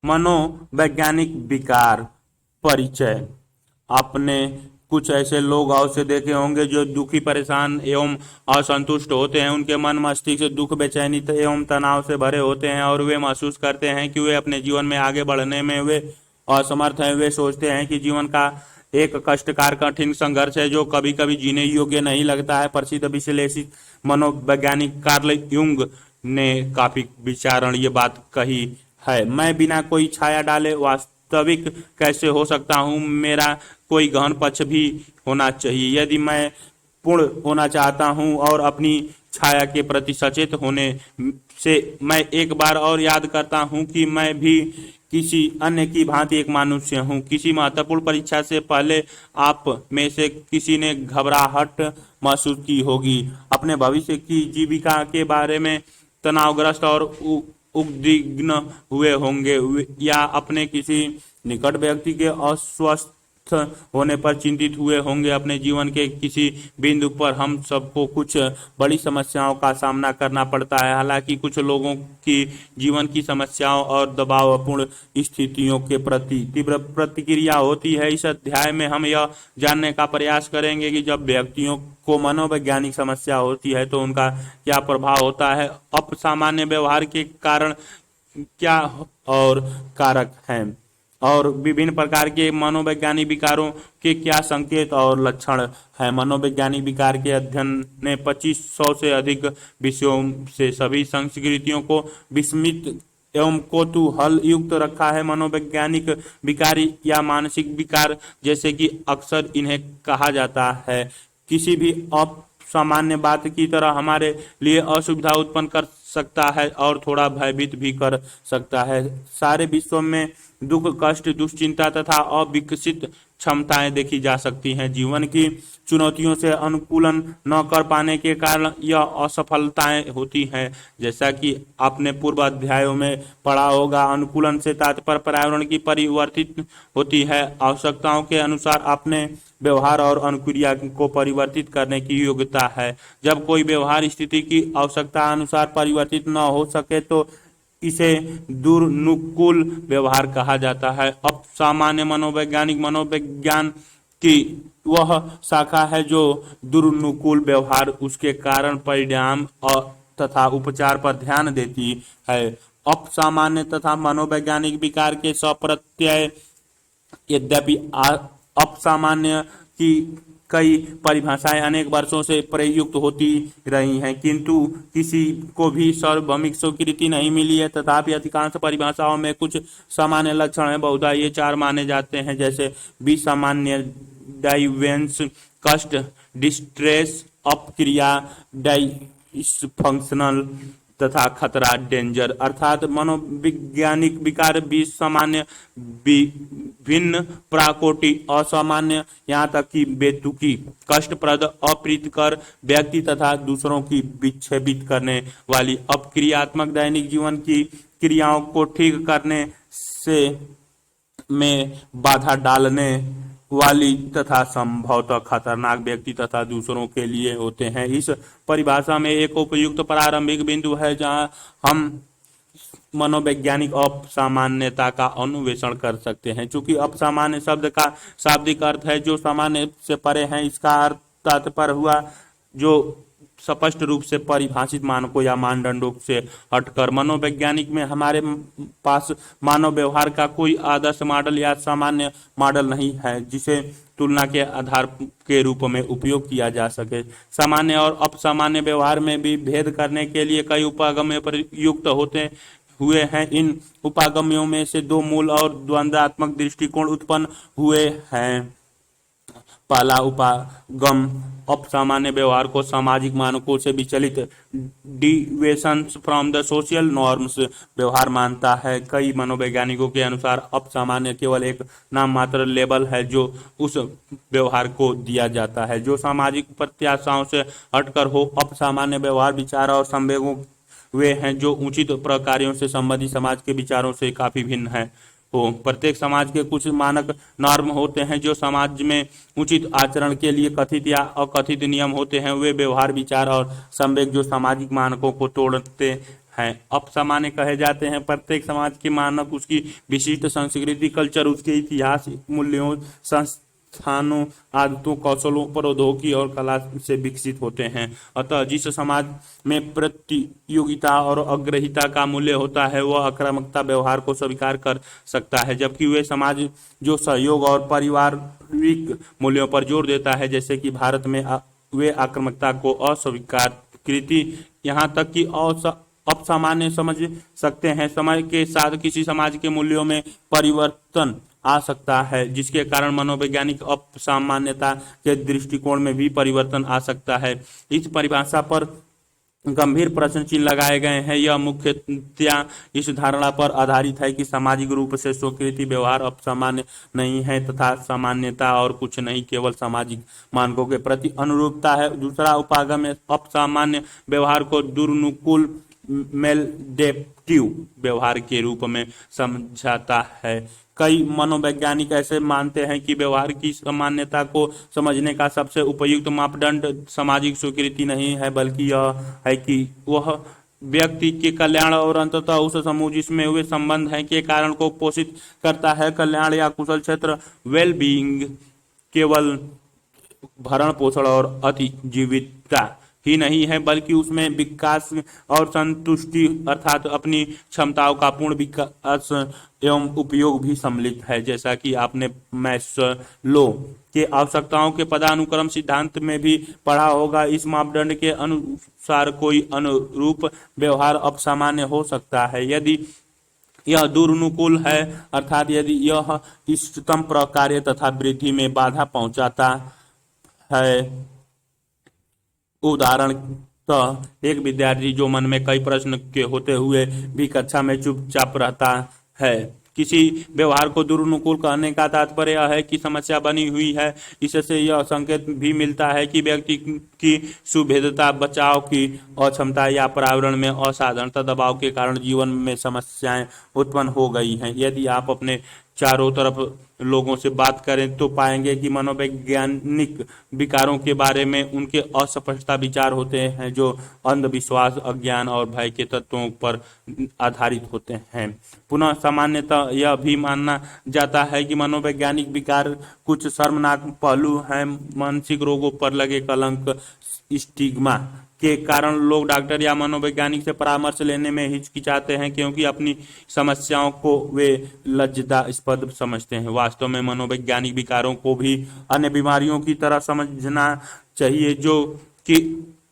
मनोवैज्ञानिक विकार परिचय। आपने कुछ ऐसे लोग अवश्य देखे होंगे जो दुखी, परेशान एवं असंतुष्ट होते हैं। उनके मन मस्तिष्क से दुख, बेचैनी एवं तनाव से भरे होते हैं और वे महसूस करते हैं कि वे अपने जीवन में आगे बढ़ने में वे असमर्थ हैं। वे सोचते हैं कि जीवन का एक कष्टकार कठिन संघर्ष है जो कभी कभी जीने योग्य नहीं लगता है। प्रसिद्ध विश्लेषित मनोवैज्ञानिक कार्ल युंग ने काफी विचारण ये बात कही है। मैं बिना कोई छाया डाले वास्तविक कैसे हो सकता हूँ? मेरा कोई गहन पक्ष भी होना चाहिए। यदि मैं पूर्ण होना चाहता हूँ और अपनी छाया के प्रति सचेत होने से मैं एक बार और याद करता हूँ कि मैं भी किसी अन्य की भांति एक मनुष्य हूँ। किसी महत्वपूर्ण परीक्षा से पहले आप में से किसी ने घबराहट महसूस की होगी, अपने भविष्य की जीविका के बारे में तनावग्रस्त और उद्विग्न हुए होंगे, या अपने किसी निकट व्यक्ति के अस्वस्थ होने पर चिंतित हुए होंगे। अपने जीवन के किसी बिंदु पर हम सबको कुछ बड़ी समस्याओं का सामना करना पड़ता है। हालांकि कुछ लोगों की जीवन की समस्याओं और दबावपूर्ण स्थितियों के प्रति तीव्र प्रतिक्रिया होती है। इस अध्याय में हम यह जानने का प्रयास करेंगे कि जब व्यक्तियों को मनोवैज्ञानिक समस्या होती है तो उनका क्या प्रभाव होता है, असामान्य व्यवहार के कारण क्या और कारक हैं, और विभिन्न प्रकार के मनोवैज्ञानिक विकारों के क्या संकेत और लक्षण हैं। मनोवैज्ञानिक विकार के अध्ययन ने 2500 से अधिक विषयों से सभी संस्कृतियों को विस्मित एवं कौतूहल युक्त रखा है। मनोवैज्ञानिक विकार या मानसिक विकार जैसे कि अक्सर इन्हें कहा जाता है, किसी भी असामान्य बात की तरह हमारे लिए असुविधा उत्पन्न कर सकता है और थोड़ा भयभीत भी कर सकता है। सारे विश्व में दुख, कष्ट, दुश्चिंता तथा अविकसित क्षमताएं देखी जा सकती हैं। जीवन की चुनौतियों से अनुकूलन न कर पाने के कारण यह असफलताएं होती हैं। जैसा कि आपने पूर्व अध्यायों में पढ़ा होगा, अनुकूलन से तात्पर्य पर्यावरण की परिवर्तित होती है। आवश्यकताओं के अनुसार अपने व्यवहार और अनुक्रिया को परिवर्तित करने की योग्यता है। जब कोई व्यवहार स्थिति की आवश्यकता अनुसार परिवर्तित न हो सके तो इसे दुर्नुकूल व्यवहार कहा जाता है। अब सामान्य मनोवैज्ञानिक मनोविज्ञान की वह शाखा है जो दुर्नुकूल व्यवहार, उसके कारण, परिणाम और तथा उपचार पर ध्यान देती है। असामान्य तथा मनोवैज्ञानिक विकार के सप्रत्यय। यद्यपि असामान्य की कई परिभाषाएं अनेक वर्षों से प्रयुक्त होती रही हैं, किंतु किसी को भी सार्वभौमिक स्वीकृति नहीं मिली है। तथापि अधिकांश परिभाषाओं में कुछ सामान्य लक्षण हैं। बहुधा ये 4 माने जाते हैं, जैसे विसामान्य, डाइवेंस, कष्ट, डिस्ट्रेस, अपक्रिया, डाइसफंक्शनल तथा खतरा, डेंजर। अर्थात मनोवैज्ञानिक विकार विसामान्य, भिन्न, प्राकोटि, असामान्य, यहाँ तक कि बेतुकी, कष्टप्रद, अप्रीतिकर, व्यक्ति तथा दूसरों की विक्षेपित करने वाली, अपक्रियात्मक, दैनिक जीवन की क्रियाओं को ठीक करने से में बाधा डालने वाली तथा संभवतः खतरनाक व्यक्ति तथा दूसरों के लिए होते हैं। इस परिभाषा में एक उपयुक्त प्रारंभिक बिंदु है जहां हम मनोवैज्ञानिक असामान्यता का अन्वेषण कर सकते हैं। चूंकि असामान्य शब्द का शाब्दिक अर्थ है जो सामान्य से परे है, इसका अर्थ तात्पर्य हुआ जो स्पष्ट रूप से परिभाषित मानकों या मानदंडों से हटकर। मनोवैज्ञानिक में हमारे पास मानव व्यवहार का कोई आदर्श मॉडल या सामान्य मॉडल नहीं है जिसे तुलना के आधार के रूप में उपयोग किया जा सके। सामान्य और असामान्य व्यवहार में भी भेद करने के लिए कई उपागम प्रयुक्त होते हुए हैं। इन उपागमों में से 2 मूल और द्वंद्वात्मक दृष्टिकोण उत्पन्न हुए हैं। पहला उपागम असामान्य व्यवहार को सामाजिक मानकों से विचलित, deviations from the social norms व्यवहार मानता है। कई मनोवैज्ञानिकों के अनुसार असामान्य केवल एक नाम मात्र लेबल है जो उस व्यवहार को दिया जाता है जो सामाजिक प्रत्याशाओं से हटकर हो। असामान्य व्यवहार विचार और संवेगों वे हैं जो उचित प्रकारों से संबंधित समाज के विचारों से काफी भिन्न है हो। प्रत्येक समाज के कुछ मानक नॉर्म होते हैं जो समाज में उचित आचरण के लिए कथित या अकथित नियम होते हैं। वे व्यवहार, विचार और संवेग जो सामाजिक मानकों को तोड़ते हैं। अपसामान्य कहे जाते हैं प्रत्येक समाज के मानक उसकी विशिष्ट संस्कृति, कल्चर, उसके इतिहास, मूल्यों, संस्थानों, आदतों, कौशलों, प्रौद्योगिकी और कला से विकसित होते हैं। अतः जिस समाज में प्रतियोगिता और अग्रहिता का मूल्य होता है वह आक्रामकता व्यवहार को स्वीकार कर सकता है, जबकि वे समाज जो सहयोग और पारिवारिक मूल्यों पर जोर देता है, जैसे कि भारत में वे आक्रामकता को अस्वीकृति यहाँ तक कि अपसामान्य समझ सकते हैं। समय के साथ किसी समाज के मूल्यों में परिवर्तन आ सकता है, जिसके कारण मनोवैज्ञानिक अपसामान्यता के दृष्टिकोण में भी परिवर्तन आ सकता है। इस परिभाषा पर गंभीर प्रश्न चिन्ह लगाए गए हैं। यह मुख्यतया इस धारणा पर आधारित है कि सामाजिक रूप से स्वीकृत व्यवहार अपसामान्य नहीं है तथा सामान्यता और कुछ नहीं, केवल सामाजिक मानकों के प्रति अनुरूपता है। दूसरा उपागम अपसामान्य व्यवहार को दुर्नुकूल मेलडेप्टिव व्यवहार के रूप में समझाता है। कई मनोवैज्ञानिक ऐसे मानते हैं कि व्यवहार की सामान्यता को समझने का सबसे उपयुक्त मापदंड सामाजिक स्वीकृति नहीं है, बल्कि यह है कि वह व्यक्ति के कल्याण और अंततः उस समूह जिसमें वे संबंध हैं के कारण को पोषित करता है। कल्याण या कुशल क्षेत्र वेल बीइंग केवल भरण पोषण और अतिजीविता ही नहीं है, बल्कि उसमें विकास और संतुष्टि अर्थात अपनी क्षमताओं का पूर्ण विकास एवं उपयोग भी सम्मिलित है। जैसा कि आपने मैस्लो के आवश्यकताओं के पदानुक्रम सिद्धांत में भी पढ़ा होगा, इस मापदंड के अनुसार कोई अनुरूप व्यवहार अपसामान्य हो सकता है यदि यह दुर्नुकूल है, अर्थात यदि यह इष्टतम प्रकार्य तथा वृद्धि में बाधा पहुंचाता है। उदाहरण एक विद्यार्थी जो मन में कई प्रश्न के होते हुए भी कक्षा में चुपचाप रहता है। किसी व्यवहार को दुर्नुकूल कहने का तात्पर्य यह है कि समस्या बनी हुई है। इससे यह संकेत भी मिलता है कि व्यक्ति की सुभेद्यता, बचाव की अक्षमता या पर्यावरण में असाधारणता दबाव के कारण जीवन में समस्याएं उत्पन्न हो गई हैं। यदि आप अपने चारों तरफ लोगों से बात करें तो पाएंगे कि मनोवैज्ञानिक विकारों के बारे में उनके अस्पष्टता विचार होते हैं जो अंधविश्वास, अज्ञान और भय के तत्वों पर आधारित होते हैं। पुनः सामान्यतः यह भी माना जाता है कि मनोवैज्ञानिक विकार कुछ शर्मनाक पहलू हैं। मानसिक रोगों पर लगे कलंक, स्टिग्मा के कारण लोग डॉक्टर या मनोवैज्ञानिक से परामर्श लेने में हिचकिचाते हैं, क्योंकि अपनी समस्याओं को वे लज्जास्पद समझते हैं। वास्तव में मनोवैज्ञानिक विकारों को भी अन्य बीमारियों की तरह समझना चाहिए जो कि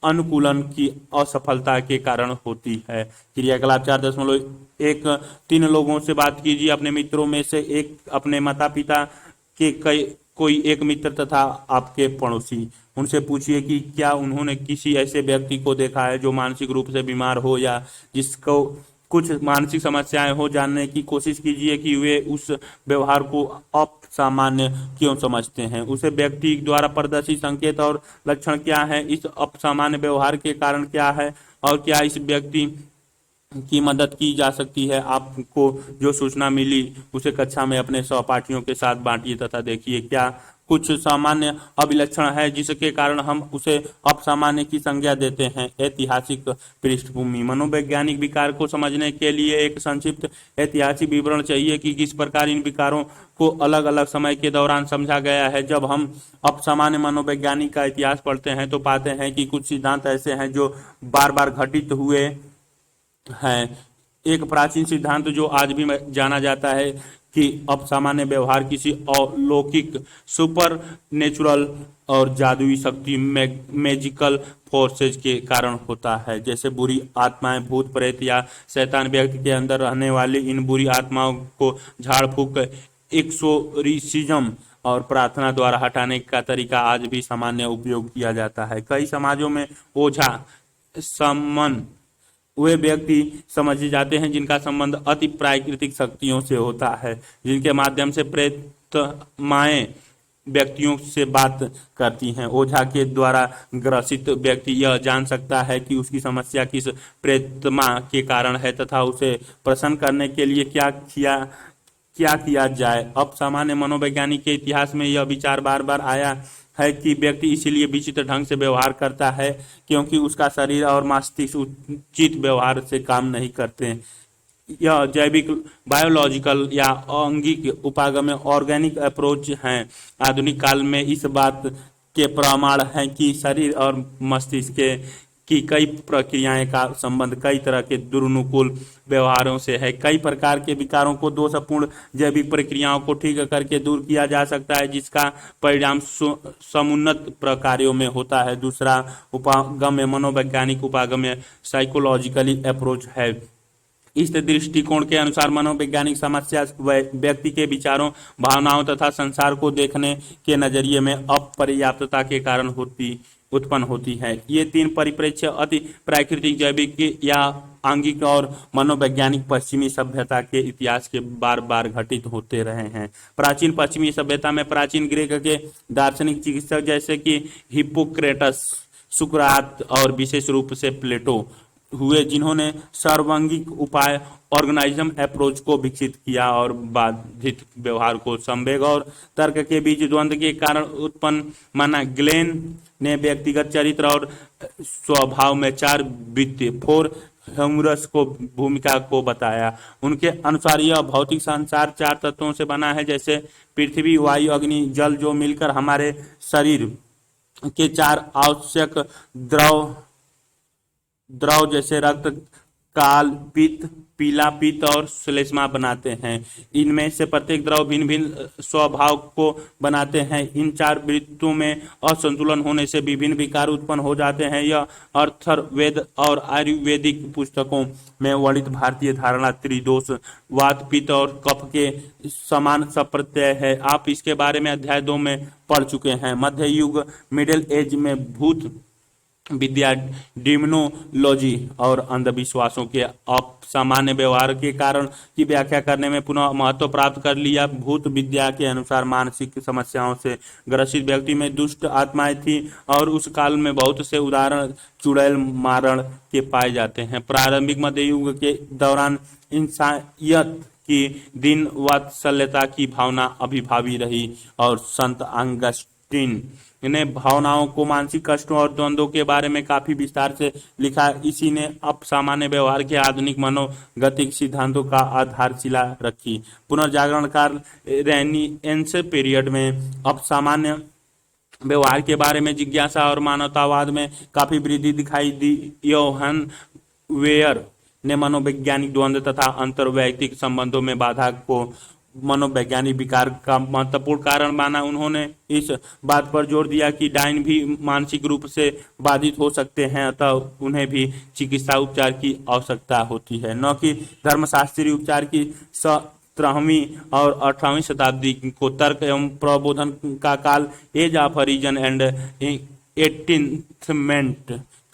अनुकूलन की असफलता के कारण होती है। क्रियाकलाप 4.1 3 लोगों से बात कीजिए। अपने मित्रों में से एक, अपने माता पिता के कोई एक मित्र तथा आपके पड़ोसी। उनसे पूछिए कि क्या उन्होंने किसी ऐसे व्यक्ति को देखा है जो मानसिक रूप से बीमार हो या जिसको कुछ मानसिक समस्याएं हो। जानने की कोशिश कीजिए कि वे उस व्यवहार को अपसामान्य क्यों समझते हैं। उसे व्यक्ति द्वारा प्रदर्शित संकेत और लक्षण क्या है, इस अपसामान्य व्यवहार के कारण क्या है और क्या इस व्यक्ति की मदद की जा सकती है। आपको जो सूचना मिली उसे कक्षा में अपने सहपाठियों के साथ बांटिए तथा देखिए क्या कुछ सामान्य अभिलक्षण है जिसके कारण हम उसे अपसामान्य की संज्ञा देते हैं। ऐतिहासिक पृष्ठभूमि। मनोवैज्ञानिक विकार को समझने के लिए एक संक्षिप्त ऐतिहासिक विवरण चाहिए कि किस प्रकार इन विकारों को अलग अलग समय के दौरान समझा गया है। जब हम अपसामान्य मनोवैज्ञानिक का इतिहास पढ़ते हैं तो पाते हैं कि कुछ सिद्धांत ऐसे हैं जो बार बार घटित हुए हैं। एक प्राचीन सिद्धांत जो आज भी जाना जाता है कि अपसामान्य व्यवहार किसी अलौकिक, सुपर नेचुरल और जादुई शक्ति, मैजिकल फोर्सेज के कारण होता है। जैसे बुरी आत्माएं, भूत प्रेत या शैतान। व्यक्ति के अंदर रहने वाली इन बुरी आत्माओं को झाड़ फूक, एक्सोरिसिज्म और प्रार्थना द्वारा हटाने का तरीका आज भी सामान्य उपयोग किया जाता है। कई समाजों में ओझा समन वे व्यक्ति समझे जाते हैं जिनका संबंध अति प्राकृतिक शक्तियों से होता है, जिनके माध्यम से प्रेतमाएं व्यक्तियों से बात करती हैं। ओझा के द्वारा ग्रसित व्यक्ति यह जान सकता है कि उसकी समस्या किस प्रेतमा के कारण है तथा उसे प्रसन्न करने के लिए क्या किया जाए। अब सामान्य मनोवैज्ञानिक के इतिहास में यह विचार बार बार आया है कि व्यक्ति इसीलिए विचित्र ढंग से व्यवहार करता है क्योंकि उसका शरीर और मस्तिष्क उचित व्यवहार से काम नहीं करते। यह जैविक बायोलॉजिकल या आंगिक उपागम ऑर्गेनिक अप्रोच हैं। आधुनिक काल में इस बात के प्रमाण हैं कि शरीर और मस्तिष्क की कई प्रक्रियाएं का संबंध कई तरह के दुर्नुकूल व्यवहारों से है। कई प्रकार के विकारों को दोषपूर्ण जैविक प्रक्रियाओं को ठीक करके दूर किया जा सकता है, जिसका परिणाम समुन्नत प्रकारों में होता है। दूसरा उपागम्य मनोवैज्ञानिक उपागम्य साइकोलॉजिकली अप्रोच है। इस दृष्टिकोण के अनुसार मनोवैज्ञानिक समस्या व्यक्ति के विचारों, भावनाओं तथा संसार को देखने के नजरिए में अपर्याप्तता के कारण उत्पन्न होती है। ये तीन परिप्रेक्ष्य अति प्राकृतिक, जैविक या आंगिक और मनोवैज्ञानिक पश्चिमी सभ्यता के इतिहास के बार बार घटित होते रहे हैं। प्राचीन पश्चिमी सभ्यता में प्राचीन ग्रीक के दार्शनिक चिकित्सक जैसे कि हिप्पोक्रेटस, सुकरात और विशेष रूप से प्लेटो हुए, जिन्होंने सर्वांगीण उपाय ऑर्गेनिज्म अप्रोच को विकसित किया और बाधित व्यवहार को संवेग और तर्क के बीच द्वंद्व के कारण उत्पन्न माना। ग्लेन ने व्यक्तिगत चरित्र और स्वभाव में चार वृत्ति फोर ह्यूमरस को भूमिका को बताया। उनके अनुसार यह भौतिक संसार चार तत्वों से बना है, जैसे पृथ्वी, वायु, अग्नि, जल, जो मिलकर हमारे शरीर के चार आवश्यक द्रव जैसे रक्त, काल पित्त, पीला पित्त और श्लेष्मा बनाते हैं। इनमें से प्रत्येक द्रव भिन्न भिन्न स्वभाव को बनाते हैं। इन चार वृत्तों में असंतुलन होने से विभिन्न विकार उत्पन्न हो जाते हैं। यह अथर्ववेद और आयुर्वेदिक पुस्तकों में वर्णित भारतीय धारणा त्रिदोष, वात, पित्त और कफ के समान सप्रत्यय है। आप इसके बारे में अध्याय 2 में पढ़ चुके हैं। मध्य युग मिडिल एज में भूत विद्या, डिमोनोलॉजी और अंधविश्वासों के असामान्य व्यवहार के कारण की व्याख्या करने में पुनः महत्व प्राप्त कर लिया। भूत विद्या के अनुसार मानसिक समस्याओं से ग्रसित व्यक्ति में दुष्ट आत्माएं थी और उस काल में बहुत से उदाहरण चुड़ैल मारण के पाए जाते हैं। प्रारंभिक मध्य युग के दौरान इंसानियत की दीन वात्सल्यता की भावना अभिभावी रही और संत अगस्टीन ने भावनाओं को, मानसिक कष्टों और द्वंद्वों के बारे में काफी विस्तार से लिखा। इसी ने असामान्य व्यवहार के आधुनिक मनोगतिक सिद्धांतों का आधारशिला रखी। पुनर्जागरण काल रेनेसांस पीरियड में असामान्य व्यवहार के बारे में जिज्ञासा और मानवतावाद में काफी वृद्धि दिखाई दी। योहान वेयर ने मनोवैज्ञानिक द्वंद्व तथा अंतर्वैयक्तिक संबंधों में बाधा को मनोवैज्ञानिक विकार का महत्वपूर्ण कारण माना। उन्होंने इस बात पर जोर दिया कि डायन भी मानसिक रूप से बाधित हो सकते हैं, अतः उन्हें भी चिकित्सा उपचार की आवश्यकता होती है, न कि धर्मशास्त्रीय उपचार की। 17वीं और 18वीं शताब्दी को तर्क एवं प्रबोधन का काल, age of reason and enlightenment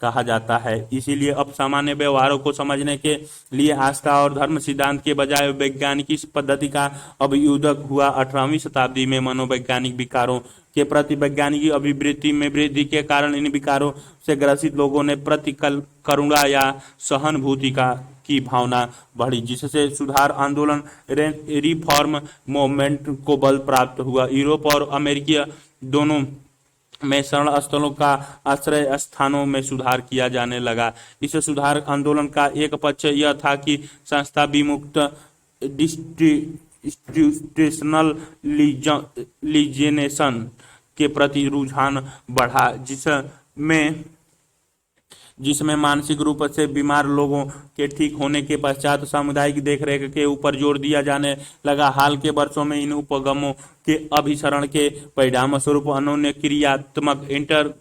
कहा जाता है। इसीलिए अब सामान्य व्यवहारों को समझने के लिए आस्था और धर्म सिद्धांत के बजाय वैज्ञानिक पद्धति का अभ्युदय हुआ। 18वीं शताब्दी में मनोवैज्ञानिक विकारों के प्रति वैज्ञानिक अभिवृत्ति में वृद्धि के कारण इन विकारों से ग्रसित लोगों ने प्रति करुणा या सहानुभूति की भावना बढ़ी, जिससे सुधार आंदोलन रिफॉर्म मूवमेंट को बल प्राप्त हुआ। यूरोप और अमेरिका दोनों में शरण स्थलों का आश्रय स्थानों में सुधार किया जाने लगा। इस सुधार आंदोलन का एक पक्ष यह था कि संस्था विमुक्त इंस्टीट्यूशनल लीजिनेशन के प्रति रुझान बढ़ा, जिसमें मानसिक रूप से बीमार लोगों के ठीक होने के पश्चात सामुदायिक देखरेख के ऊपर जोर दिया जाने लगा। हाल के वर्षों में इन उपगमों के अभिसरण के परिणाम स्वरूप अन्योन्य क्रियात्मक इंटर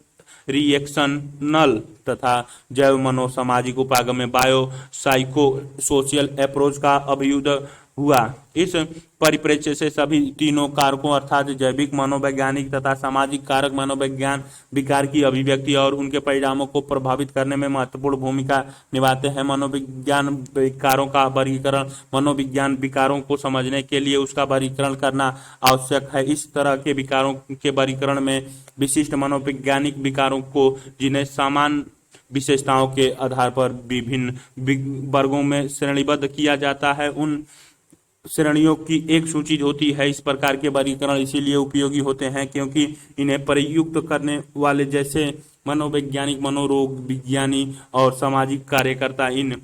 रिएक्शनल तथा जैव मनोसामाजिक उपागम में बायो साइको सोशल अप्रोच का अभ्युदय हुआ। इस परिप्रेक्ष्य से सभी तीनों कारकों अर्थात जैविक, मनोवैज्ञानिक तथा सामाजिक कारक मनोविज्ञान विकार की अभिव्यक्ति और उनके परिणामों को प्रभावित करने में महत्वपूर्ण भूमिका निभाते हैं। मनोविज्ञान विकारों का वर्गीकरण, मनोविज्ञान विकारों को समझने के लिए उसका वर्गीकरण करना आवश्यक है। इस तरह के विकारों के वर्गीकरण में विशिष्ट मनोवैज्ञानिक विकारों को, जिन्हें समान विशेषताओं के आधार पर विभिन्न वर्गों में श्रेणीबद्ध किया जाता है, उन श्रेणियों की एक सूची होती है। इस प्रकार के वर्गीकरण इसीलिए उपयोगी होते हैं क्योंकि इन्हें प्रयुक्त करने वाले जैसे मनोवैज्ञानिक, मनोरोग विज्ञानी और सामाजिक कार्यकर्ता इन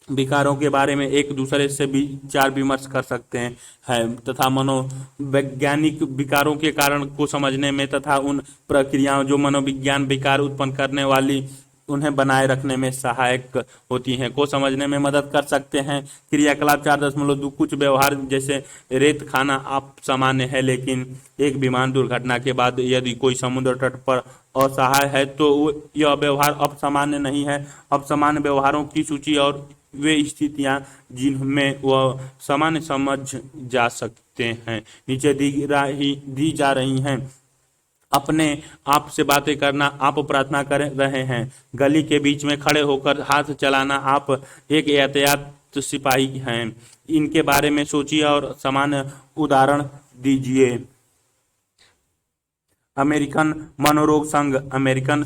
विकारों के बारे में एक दूसरे से विचार विमर्श कर सकते हैं तथा मनोवैज्ञानिक विकारों के कारण को समझने में तथा उन प्रक्रियाओं जो मनोविज्ञान विकार उत्पन्न करने वाली उन्हें बनाए रखने में सहायक होती हैं को समझने में मदद कर सकते हैं। क्रियाकलाप 4.2 कुछ व्यवहार जैसे रेत खाना आप सामान्य है, लेकिन एक विमान दुर्घटना के बाद यदि कोई समुद्र तट पर असहाय है तो यह व्यवहार असामान्य नहीं है। असामान्य व्यवहारों की सूची और वे स्थितियां जिनमें वह सामान्य समझ जा सकते हैं नीचे दी जा रही हैं। अपने आप से बातें करना, आप प्रार्थना कर रहे हैं। गली के बीच में खड़े होकर हाथ चलाना, आप एक यातायात सिपाही हैं। इनके बारे में सोचिए और सामान्य उदाहरण दीजिए। अमेरिकन मनोरोग संघ, अमेरिकन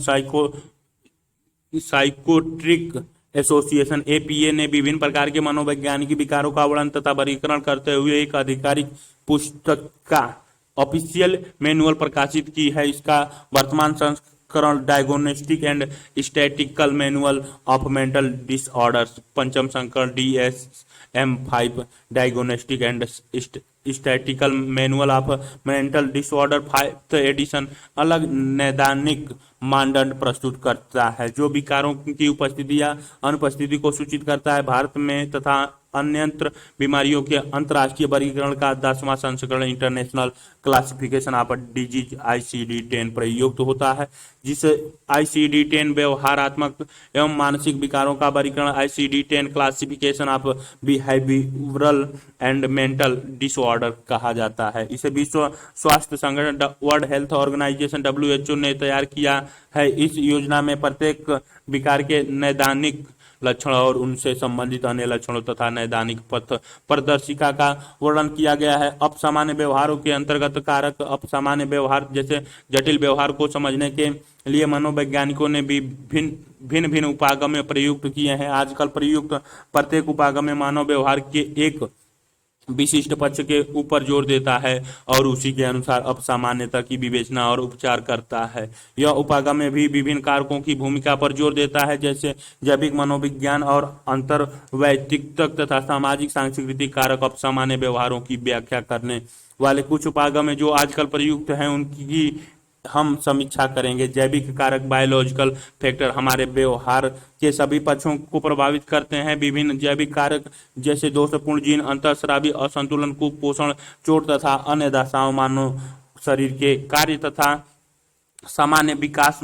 साइकोट्रिक एसोसिएशन एपीए ने विभिन्न प्रकार के मनोवैज्ञानिक विकारों का वर्णन तथा वर्गीकरण करते हुए एक आधिकारिक पुस्तक का ऑफिशियल मैनुअल प्रकाशित की है। इसका वर्तमान संस्करण diagnostic and statistical manual of mental disorders, पंचम संस्करण DSM-5 diagnostic and statistical manual of mental disorder 5th edition अलग नैदानिक मानदंड प्रस्तुत करता है जो विकारों की उपस्थिति या अनुपस्थिति को सूचित करता है। भारत में तथा अन्यत्र बीमारियों के अंतर्राष्ट्रीय वर्गीकरण का 10वां संस्करण international classification of disease ICD-10 प्रयुक्त होता है, जिस ICD-10 व्यवहारात्मक एवं मानसिक विकारों का वर्गीकरण ICD-10 classification of behavioural and mental disorder कहा जाता है। इसे विश्व स्वास्थ्य संगठन वर्ल्ड हेल्थ ऑर्गेनाइजेशन WHO ने तैयार किया है। इस योजना में प्रत्येक विकार के नैदानिक लक्षण और उनसे संबंधित अन्य लक्षणों तथा नैदानिक पथ प्रदर्शिका का वर्णन किया गया है। अपसामान्य व्यवहारों के अंतर्गत कारक अपसामान्य व्यवहार जैसे जटिल व्यवहार को समझने के लिए मनोवैज्ञानिकों ने भी भिन्न भिन्न उपागम प्रयुक्त किए हैं। आजकल प्रयुक्त प्रत्येक उपागम मानव व्यवहार के एक विशिष्ट पक्ष के ऊपर जोर देता है और उसी के अनुसार अपसामान्यता की विवेचना और उपचार करता है। यह उपागम भी विभिन्न कारकों की भूमिका पर जोर देता है जैसे जैविक, मनोविज्ञान और अंतर्वैयक्तिक तथा सामाजिक सांस्कृतिक कारक। अपसामान्य व्यवहारों की व्याख्या करने वाले कुछ उपागम जो आजकल प्रयुक्त हैं उनकी हम समीक्षा करेंगे। जैविक कारक, बायोलॉजिकल फैक्टर हमारे व्यवहार के सभी पक्षों को प्रभावित करते हैं। विभिन्न जैविक कारक जैसे दोषपूर्ण जीन, अंतःस्रावी असंतुलन, कुपोषण, चोट तथा अन्य दशाओं मानव शरीर के कार्य तथा सामान्य विकास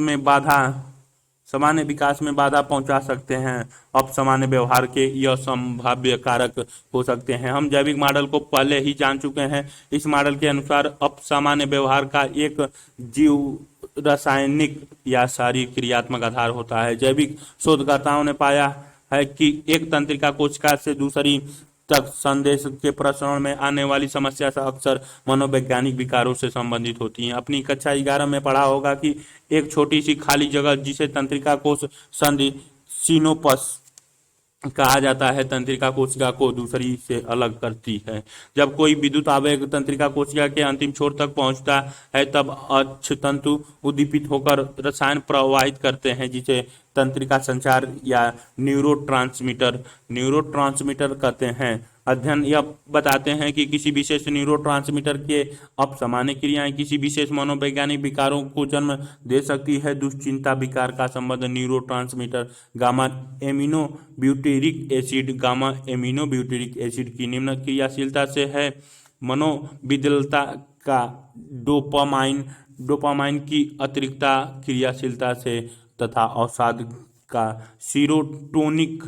में बाधा पहुंचा सकते हैं। अपसामान्य व्यवहार के यह संभाव्य कारक हो सकते हैं। हम जैविक मॉडल को पहले ही जान चुके हैं। इस मॉडल के अनुसार अपसामान्य व्यवहार का एक जीव रासायनिक या शारीरिक क्रियात्मक आधार होता है। जैविक शोधकर्ताओं ने पाया है कि एक तंत्रिका कोशिका से दूसरी तक संदेश के प्रसारण में आने वाली समस्या से अक्सर मनोवैज्ञानिक विकारों से संबंधित होती हैं। अपनी कक्षा 11 में पढ़ा होगा कि एक छोटी सी खाली जगह जिसे तंत्रिका कोश संधि सिनोपस कहा जाता है तंत्रिका कोशिका को दूसरी से अलग करती है। जब कोई विद्युत आवेग तंत्रिका कोशिका के अंतिम छोर तक पहुंचता है तब अक्षतंतु उद्दीपित होकर रसायन प्रवाहित करते हैं जिसे तंत्रिका संचार या न्यूरोट्रांसमीटर कहते हैं। अध्ययन यह बताते हैं कि किसी विशेष न्यूरोट्रांसमीटर के अपसामान्य क्रियाएं किसी विशेष मनोवैज्ञानिक विकारों को जन्म दे सकती है। दुश्चिंता विकार का संबंध neurotransmitter gamma amino butyric acid की निम्न क्रियाशीलता से है। मनोविद्यलता का डोपामाइन की अतिरिक्ता क्रियाशीलता से तथा अवसाद का सीरोटोनिक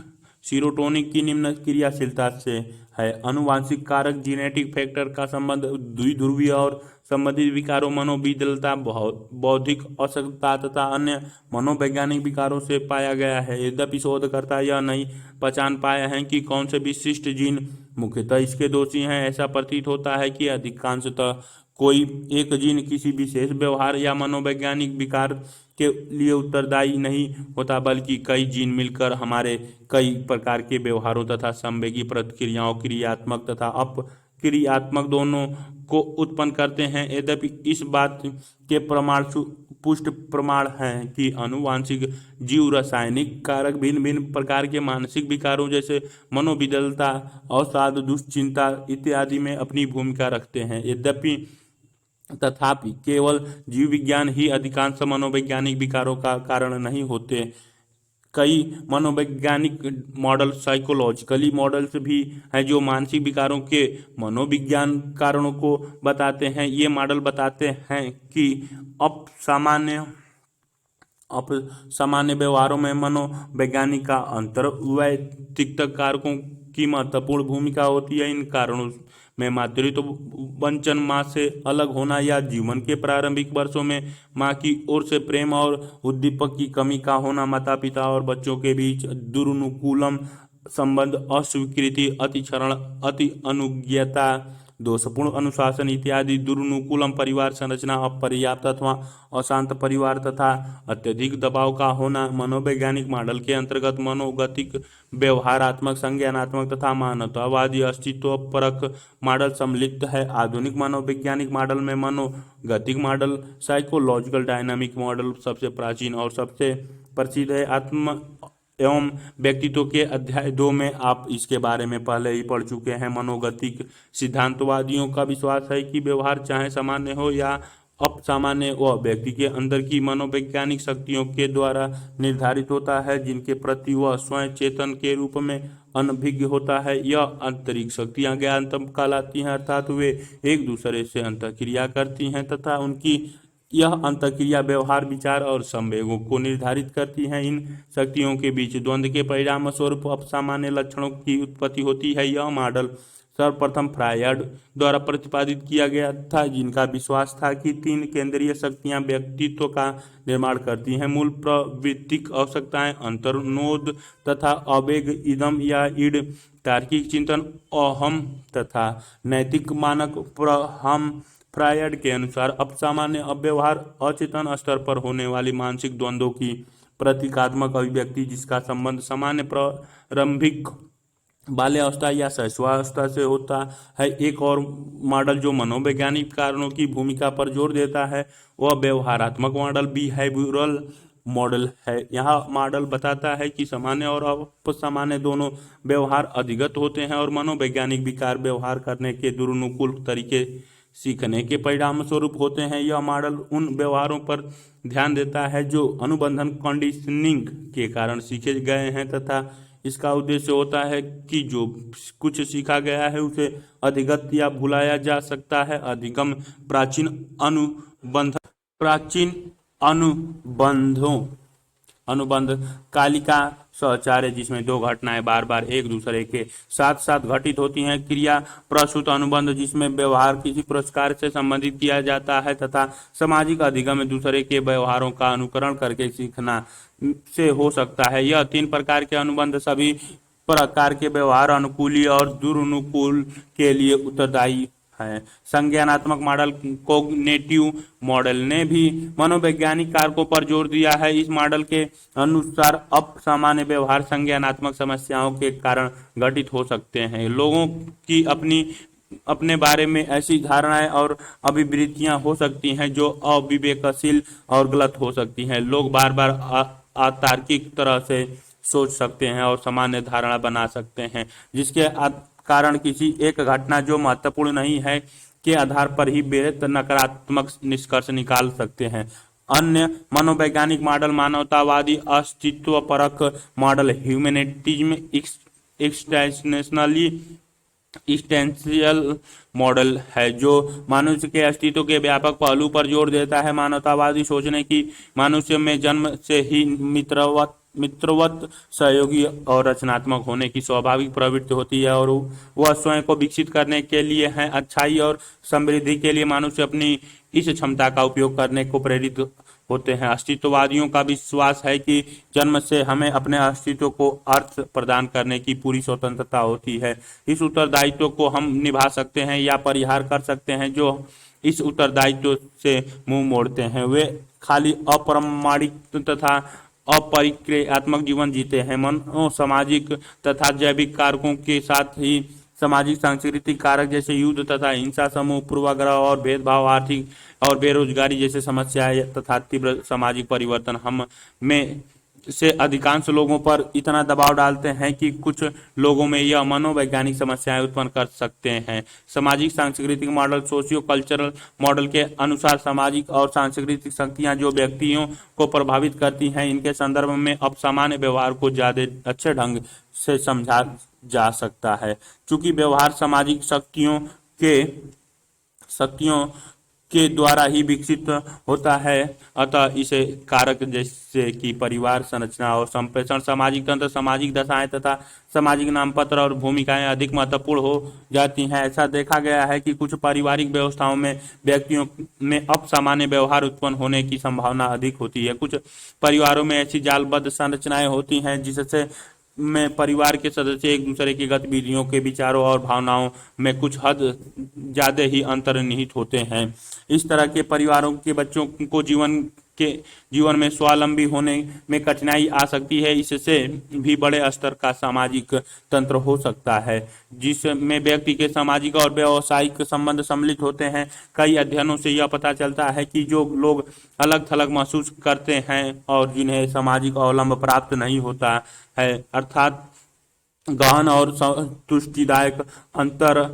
की निम्न क्रियाशीलता से है। अनुवांशिक कारक जीनेटिक फैक्टर का संबंध द्विध्रुवीय और संबंधित विकारों, मनोविद्यलता, बौद्धिक अशक्तता तथा अन्य मनोवैज्ञानिक विकारों से पाया गया है। यद्यपि शोधकर्ता यह नहीं पहचान पाए हैं कि कौन से विशिष्ट जीन मुख्यतः इसके दोषी हैं। ऐसा प्रतीत होता है कि अधिकांशतः कोई एक जीन किसी विशेष व्यवहार या मनोवैज्ञानिक विकार के लिए उत्तरदायी नहीं होता, बल्कि कई जीन मिलकर हमारे कई प्रकार के व्यवहारों तथा संवेगी प्रतिक्रियाओं, क्रियात्मक तथा अक्रियात्मक दोनों को उत्पन्न करते हैं। यद्यपि इस बात के प्रमाण पुष्ट प्रमाण हैं कि आनुवांशिक जीव रासायनिक कारक भिन्न भिन्न प्रकार के मानसिक विकारों जैसे मनोविदलता, अवसाद, दुश्चिंता इत्यादि में अपनी भूमिका रखते हैं। तथापि केवल जीव विज्ञान ही अधिकांश मनोवैज्ञानिक विकारों का कारण नहीं होते। कई मनोवैज्ञानिक मॉडल, साइकोलॉजिकली मॉडल्स भी हैं जो मानसिक विकारों के मनोविज्ञान कारणों को बताते हैं। ये मॉडल बताते हैं कि सामान्य व्यवहारों में मनोवैज्ञानिक का अंतर्वैयक्तिक कारकों की महत्वपूर्ण भूमिका होती है। इन कारणों में मातृत्व, वंचन, माँ से अलग होना या जीवन के प्रारंभिक वर्षों में माँ की ओर से प्रेम और उद्दीपक की कमी का होना, माता पिता और बच्चों के बीच दुरनुकूलम संबंध, अस्वीकृति, अतिक्षरण, अति अनुज्ञता, दोषपूर्ण अनुशासन इत्यादि, दुरनुकूलम परिवार संरचना, अपर्याप्त अथवा अशांत परिवार तथा अत्यधिक दबाव का होना। मनोवैज्ञानिक मॉडल के अंतर्गत मनोगतिक, व्यवहारात्मक, संज्ञानात्मक तथा मानवतावादी अस्तित्वपरक मॉडल सम्मिलित है। आधुनिक मनोवैज्ञानिक मॉडल में मनोगतिक मॉडल, साइकोलॉजिकल डायनामिक मॉडल सबसे प्राचीन और सबसे प्रसिद्ध है। आत्म एवं व्यक्तित्व के अध्याय 2 में आप इसके बारे में पहले ही पढ़ चुके हैं। मनोगतिक सिद्धांतवादियों का विश्वास है कि व्यवहार चाहे सामान्य हो या अपसामान्य, वह व्यक्ति के अंदर की मनोवैज्ञानिक शक्तियों के द्वारा निर्धारित होता है, जिनके प्रति वह स्वयं चेतन के रूप में अनभिज्ञ होता है। यह आंतरिक शक्तियां ज्ञानतम कहलाती हैं, अर्थात वे एक दूसरे से अंतःक्रिया करती हैं तथा उनकी यह अंतःक्रिया व्यवहार, विचार और संवेगों को निर्धारित करती है। इन शक्तियों के बीच द्वंद्व के परिणाम स्वरूप अपसामान्य लक्षणों की उत्पत्ति होती है। यह मॉडल सर्वप्रथम फ्रायड द्वारा प्रतिपादित किया गया था, जिनका विश्वास था कि 3 केंद्रीय शक्तियां व्यक्तित्व का निर्माण करती हैं: मूल प्रवृत्तिक आवश्यकताएं, अंतर्नोद तथा आवेग, इदम या इड, तार्किक चिंतन, अहम तथा नैतिक मानक प्रहम। फ्रायड के अनुसार अपसामान्य अव्यवहार अचेतन स्तर पर होने वाली मानसिक द्वंद्वों की प्रतीकात्मक अभिव्यक्ति, जिसका संबंध सामान्य प्रारंभिक बाल्यावस्था या शैशवावस्था से होता है। एक और मॉडल जो मनोवैज्ञानिक कारणों की भूमिका पर जोर देता है वह व्यवहारात्मक मॉडल, बिहेवियरल मॉडल है। यह मॉडल बताता है कि सामान्य और अपसामान्य दोनों व्यवहार अधिगत होते हैं और मनोवैज्ञानिक विकार व्यवहार करने के दुरनुकूल तरीके सीखने के परिणाम स्वरूप होते हैं। यह मॉडल उन व्यवहारों पर ध्यान देता है जो अनुबंधन, कंडीशनिंग के कारण सीखे गए हैं तथा इसका उद्देश्य होता है कि जो कुछ सीखा गया है उसे अधिगत या भुलाया जा सकता है। अधिगम प्राचीन अनुबंध कालिका सहचार्य, जिसमें 2 घटनाएं बार बार एक दूसरे के साथ साथ घटित होती हैं। क्रिया प्रसूत अनुबंध, जिसमें व्यवहार किसी पुरस्कार से संबंधित किया जाता है, तथा सामाजिक अधिगम में दूसरे के व्यवहारों का अनुकरण करके सीखना से हो सकता है। यह 3 प्रकार के अनुबंध सभी प्रकार के व्यवहार, अनुकूली और दुरनुकूल के लिए उत्तरदायी है। संज्ञानात्मक मॉडल, कोग्निटिव मॉडल ने भी मनोवैज्ञानिक कारकों पर जोर दिया है। इस मॉडल के अनुसार अपसामान्य व्यवहार संज्ञानात्मक समस्याओं के कारण घटित हो सकते हैं। लोगों की अपने बारे में ऐसी धारणाएं और अभिवृत्तियां हो सकती हैं जो अविवेकशील और गलत हो सकती हैं। लोग बार बार अतार्किक तरह से सोच सकते हैं और सामान्य धारणा बना सकते हैं, जिसके कारण किसी एक घटना जो महत्वपूर्ण नहीं है के आधार पर ही बेहद नकारात्मक निष्कर्ष निकाल सकते हैं। अन्य मनोवैज्ञानिक मॉडल, मानवतावादी अस्तित्वपरक मॉडल, ह्यूमैनिटिज्म एक्सटेंशियल मॉडल है, जो मनुष्य के अस्तित्व के व्यापक पहलू पर जोर देता है। मानवतावादी सोचने की मनुष्य में जन्म से ही मित्रवत, सहयोगी और रचनात्मक होने की स्वाभाविक प्रवृत्ति होती है और वह स्वयं को विकसित करने के लिए है। अच्छाई और समृद्धि के लिए मनुष्य अपनी इस क्षमता का उपयोग करने को प्रेरित होते हैं। अस्तित्ववादियों का विश्वास है कि जन्म से हमें अपने अस्तित्व को अर्थ प्रदान करने की पूरी स्वतंत्रता होती है। इस उत्तरदायित्व को हम निभा सकते हैं या परिहार कर सकते हैं। जो इस उत्तरदायित्व से मुंह मोड़ते हैं वे खाली अप्रामाणिक तथा अपरिक्रियात्मक जीवन जीते हैं। मनो सामाजिक तथा जैविक कारकों के साथ ही सामाजिक सांस्कृतिक कारक जैसे युद्ध तथा हिंसा, समूह पूर्वाग्रह और भेदभाव, आर्थिक और बेरोजगारी जैसे समस्याएं तथा तीव्र सामाजिक परिवर्तन हम में से अधिकांश लोगों पर इतना दबाव डालते हैं कि कुछ लोगों में यह मनोवैज्ञानिक समस्याएं उत्पन्न कर सकते हैं। सामाजिक सांस्कृतिक मॉडल सोशियो कल्चरल मॉडल के अनुसार सामाजिक और सांस्कृतिक शक्तियां जो व्यक्तियों को प्रभावित करती हैं, इनके संदर्भ में अब सामान्य व्यवहार को ज्यादा अच्छे ढंग से समझा जा सकता है। चूंकि व्यवहार सामाजिक शक्तियों के द्वारा ही विकसित होता है, अतः इसे कारक जैसे कि परिवार संरचना और संप्रेषण, सामाजिक तंत्र, सामाजिक दशाएं तथा सामाजिक नामपत्र और भूमिकाएं अधिक महत्वपूर्ण हो जाती हैं। ऐसा देखा गया है कि कुछ पारिवारिक व्यवस्थाओं में व्यक्तियों में असामान्य व्यवहार उत्पन्न होने की संभावना अधिक होती है। कुछ परिवारों में ऐसी जालबद्ध संरचनाएं होती हैं जिससे में परिवार के सदस्य एक दूसरे की गतिविधियों के विचारों और भावनाओं में कुछ हद ज्यादा ही अंतर्निहित होते हैं। इस तरह के परिवारों के बच्चों को जीवन में स्वावलंबी होने में कठिनाई आ सकती है। इससे भी बड़े स्तर का सामाजिक तंत्र हो सकता है जिसमें व्यक्ति के सामाजिक और व्यावसायिक संबंध सम्मिलित होते हैं। कई अध्ययनों से यह पता चलता है कि जो लोग अलग थलग महसूस करते हैं और जिन्हें सामाजिक अवलंब प्राप्त नहीं होता है, अर्थात गहन और संतुष्टिदायक अंतर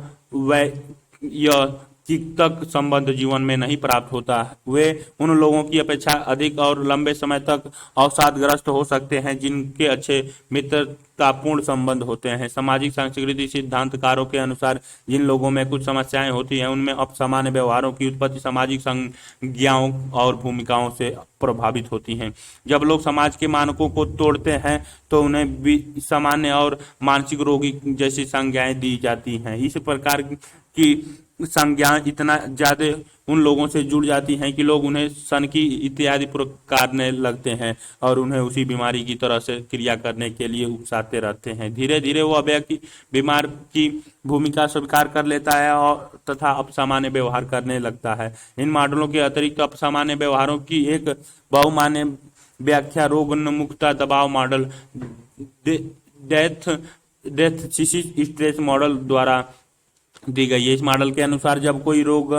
तक संबंध जीवन में नहीं प्राप्त होता, वे उन लोगों की अपेक्षा अधिक और लंबे समय तक अवसादग्रस्त हो सकते हैं जिनके अच्छे मित्रतापूर्ण संबंध होते हैं। सामाजिक सांस्कृतिक सिद्धांतकारों के अनुसार जिन लोगों में कुछ समस्याएं होती हैं, उनमें असामान्य व्यवहारों की उत्पत्ति सामाजिक संज्ञाओं और भूमिकाओं से प्रभावित होती हैं। जब लोग समाज के मानकों को तोड़ते हैं तो उन्हें सामान्य और मानसिक रोगी जैसी संज्ञाएं दी जाती हैं। इस प्रकार की संज्ञाएं इतना ज्यादा उन लोगों से जुड़ जाती हैं कि लोग उन्हें सनकी इत्यादि पुकारने लगते हैं और उन्हें उसी बीमारी की तरह से क्रिया करने के लिए उकसाते रहते हैं। धीरे धीरे वह व्यक्ति बीमार की भूमिका स्वीकार कर लेता है और तथा असामान्य व्यवहार करने लगता है। इन मॉडलों के अतिरिक्त असामान्य व्यवहारों की एक बहुमान्य व्याख्या रोगोन्मुखता दबाव मॉडल, डेथ स्ट्रेस मॉडल द्वारा दी गई है। इस मॉडल के अनुसार जब कोई रोग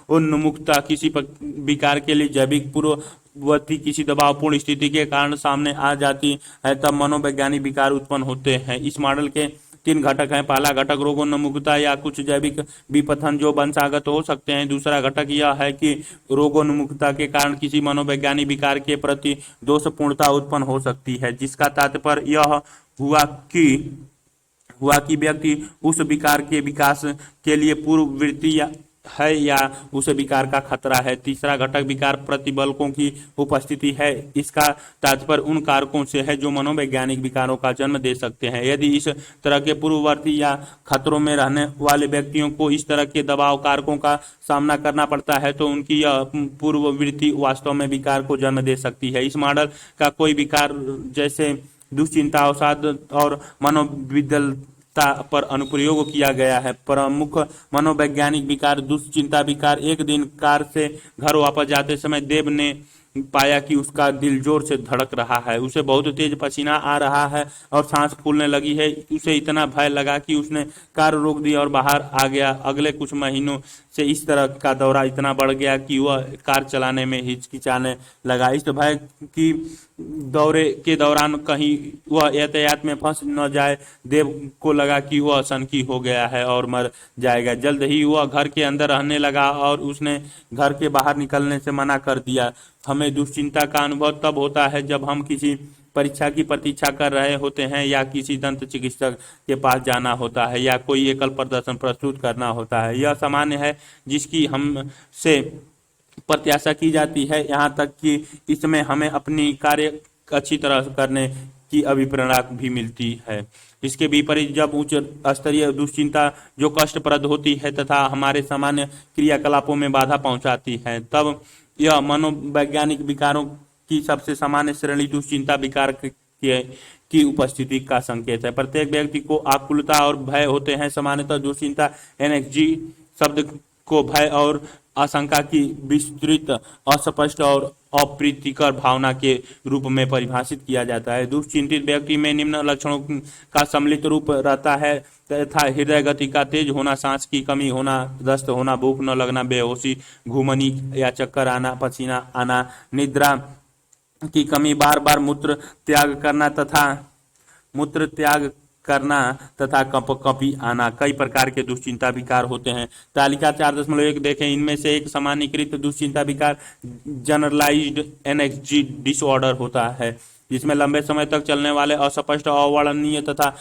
उन्मुखता किसी विकार के लिए जैविक पूर्ववर्ती किसी दबावपूर्ण स्थिति के कारण सामने आ जाती है, तब मनोवैज्ञानिक विकार उत्पन्न होते हैं। इस मॉडल के 3 घटक हैं। पहला घटक रोगोन्मुखता या कुछ जैविक विपथन जो वंशागत हो सकते हैं। दूसरा घटक यह है कि रोगोन्मुखता के कारण किसी मनोवैज्ञानिक विकार के प्रति दोषपूर्णता उत्पन्न हो सकती है, जिसका तात्पर्य यह हुआ कि व्यक्ति उस विकार के विकास के लिए पूर्ववर्ती है या उसे विकार का खतरा है। तीसरा घटक विकार प्रतिबलकों की उपस्थिति है। इसका तात्पर्य उन कारकों से है जो मनोवैज्ञानिक विकारों का जन्म दे सकते हैं। यदि इस तरह के पूर्ववर्ती या खतरों में रहने वाले व्यक्तियों को इस तरह के दबाव कारकों का सामना करना पड़ता है तो उनकी यह पूर्ववृत्ति वास्तव में विकार को जन्म दे सकती है। इस मॉडल का कोई विकार जैसे दुश्चिंता, अवसाद और मनोविदलता पर अनुप्रयोग किया गया है। प्रमुख मनोवैज्ञानिक विकार दुश्चिंता विकार। एक दिन कार से घर वापस जाते समय देव ने पाया कि उसका दिल जोर से धड़क रहा है, उसे बहुत तेज पसीना आ रहा है और सांस फूलने लगी है। उसे इतना भय लगा कि उसने कार रोक दी और बाहर आ गया। अगले कुछ महीनों से इस तरह का दौरा इतना बढ़ गया कि वह कार चलाने में हिचकिचाने लगा। इस भय की दौरे के दौरान कहीं वह यातायात में फंस न जाए। देव को लगा कि वह सनकी हो गया है और मर जाएगा। जल्द ही वह घर के अंदर रहने लगा और उसने घर के बाहर निकलने से मना कर दिया। हमें दुश्चिंता का अनुभव तब होता है जब हम किसी परीक्षा की प्रतीक्षा कर रहे होते हैं या किसी दंत चिकित्सक के पास जाना होता है या कोई एकल प्रदर्शन प्रस्तुत करना होता है। यह सामान्य है जिसकी हमसे प्रत्याशा की जाती है, यहाँ तक कि इसमें हमें अपनी कार्य अच्छी तरह करने की अभिप्रेरणा भी मिलती है। इसके विपरीत जब उच्च स्तरीय दुश्चिंता जो कष्टप्रद होती है तथा हमारे सामान्य क्रियाकलापों में बाधा पहुंचाती है, तब यह मनोवैज्ञानिक विकारों की सबसे सामान्य श्रेणी दुश्चिंता विकार की उपस्थिति का संकेत है। प्रत्येक व्यक्ति को आकुलता और भय होते हैं। सामान्यतः दुश्चिंता एनएक्जी शब्द को भय और आशंका की विस्तृत, अस्पष्ट और अप्रीतिकर भावना के रूप में परिभाषित किया जाता है। दुश्चिंतित व्यक्ति में निम्न लक्षणों का सम्मिलित रूप रहता है तथा हृदय गति का तेज होना, सांस की कमी होना, दस्त होना, भूख न लगना, बेहोशी, घुमनी या चक्कर आना, पसीना आना, निद्रा की कमी, बार बार मूत्र त्याग करना तथा कपकपी आना कई प्रकार के दुश्चिंता विकार होते हैं। तालिका 4.1 देखें। इनमें से एक सामान्यीकृत दुश्चिंता विकार जनरलाइज्ड एनएक्जी डिसऑर्डर होता है, जिसमें लंबे समय तक चलने वाले अस्पष्ट, अवर्णनीय तथा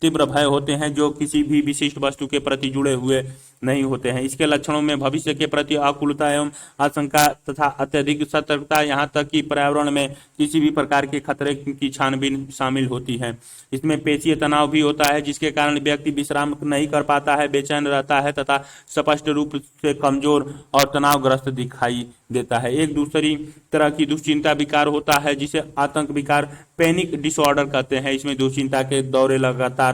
तीव्र भय होते हैं जो किसी भी विशिष्ट वस्तु के प्रति जुड़े हुए नहीं होते हैं। इसके लक्षणों में भविष्य के प्रति आकुलता एवं आशंका तथा अत्यधिक सतर्कता, यहाँ तक कि पर्यावरण में किसी भी प्रकार के खतरे की छानबीन शामिल होती है। इसमें पेशीय तनाव भी होता है, जिसके कारण व्यक्ति विश्राम नहीं कर पाता है, बेचैन रहता है तथा स्पष्ट रूप से कमजोर और तनावग्रस्त दिखाई देता है। एक दूसरी तरह की दुश्चिंता विकार होता है जिसे आतंक विकार, पैनिक डिसऑर्डर कहते हैं। इसमें दुश्चिंता के दौरे लगातार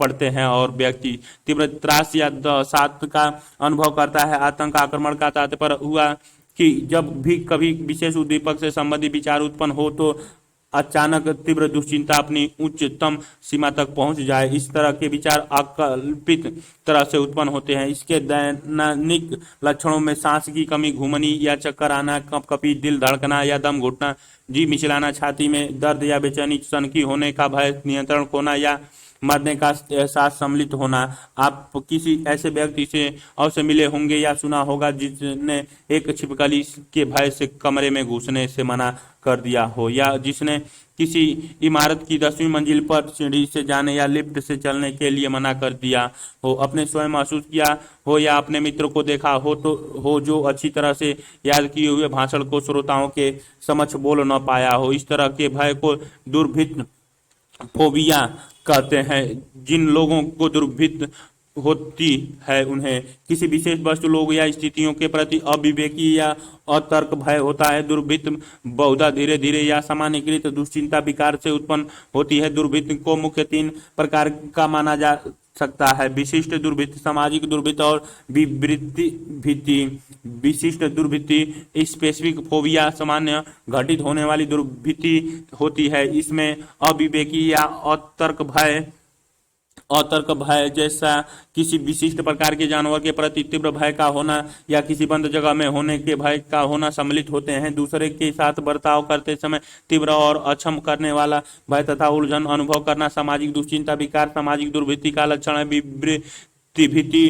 पड़ते हैं और व्यक्ति तीव्र त्रास या साथ का अनुभव करता है। आतंक आक्रमण का तात्पर्य हुआ कि जब भी कभी विशेष उद्दीपक से संबंधित विचार उत्पन्न हो तो अचानक तीव्र दुश्चिंता अपनी उच्चतम सीमा तक पहुंच जाए। इस तरह के विचार अकल्पित तरह से उत्पन्न होते हैं। इसके दैनिक लक्षणों में सांस की कमी, घुमनी या चक्कर आना, कपकपी, दिल धड़कना या दम घुटना, जी मिचलाना, छाती में दर्द या बेचैनी, सनकी होने का भय, नियंत्रण खोना या मरने का एहसास सम्मिलित होना। आप किसी ऐसे व्यक्ति से अवश्य मिले होंगे या सुना होगा जिसने एक छिपकली के भय से कमरे में घुसने से मना कर दिया हो, या जिसने किसी इमारत की 10वीं मंजिल पर सीढ़ी से जाने या लिफ्ट से चलने के लिए मना कर दिया हो, अपने स्वयं महसूस किया हो या अपने मित्र को देखा हो जो अच्छी तरह से याद किए हुए भाषण को श्रोताओं के समक्ष बोल न पाया हो। इस तरह के भय को दुर्भिद फोबिया कहते हैं। जिन लोगों को दुर्भिद होती है उन्हें किसी विशेष वस्तु, लोग या स्थितियों के प्रति अविवेकी या अतर्क भय होता है। दुर्भिद बहुधा धीरे धीरे या सामान्यकृत दुश्चिंता विकार से उत्पन्न होती है। दुर्भिद को मुख्य 3 प्रकार का माना जा सकता है: विशिष्ट दुर्भिद, सामाजिक दुर्भिद और विवृत्ति भीति। विशिष्ट दुर्भिति स्पेसिफिक फोबिया सामान्य घटित होने वाली दुर्भिति होती है। इसमें अविवेकी या अतर्क भय जैसा किसी विशिष्ट प्रकार के जानवर के प्रति तीव्र भय का होना या किसी बंद जगह में होने के भय का होना सम्मिलित होते हैं। दूसरे के साथ बर्ताव करते समय तीव्र और अक्षम करने वाला भय तथा उलझन अनुभव करना सामाजिक दुश्चिंता विकार, सामाजिक दुर्भिति का लक्षण है। विवृत्ति भीति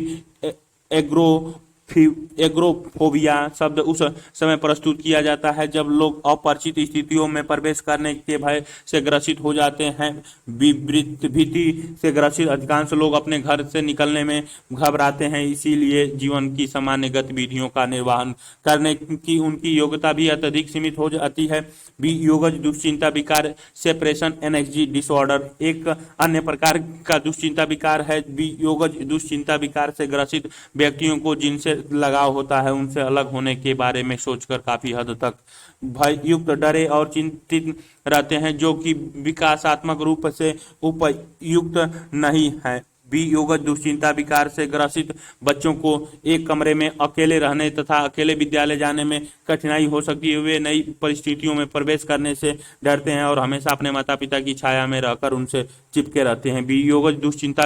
एग्रोफोबिया शब्द उस समय प्रस्तुत किया जाता है जब लोग अपरिचित स्थितियों में प्रवेश करने के भय से ग्रसित हो जाते हैं। विवृत्ति भीति से ग्रसित अधिकांश लोग अपने घर से निकलने में घबराते हैं, इसीलिए जीवन की सामान्य गतिविधियों का निर्वहन करने की उनकी योग्यता भी अत्यधिक सीमित हो जाती है। वियोगज दुश्चिंता विकार, सेपरेशन एंजाइटी डिसऑर्डर एक अन्य प्रकार का दुश्चिंता विकार है। वियोगज दुश्चिंता विकार से ग्रसित व्यक्तियों को जिनसे लगाव होता है उनसे अलग होने के बारे में सोचकर काफी हद तक भययुक्त, डरे और चिंतित रहते हैं, जो कि विकासात्मक रूप से उपयुक्त नहीं है। वियोगज दुश्चिंता विकार से ग्रसित बच्चों को एक कमरे में अकेले रहने तथा अकेले विद्यालय जाने में कठिनाई हो सकती है। वे नई परिस्थितियों में प्रवेश करने से डरते हैं और हमेशा अपने माता पिता की छाया में रहकर उनसे चिपके रहते हैं। वियोगज दुश्चिंता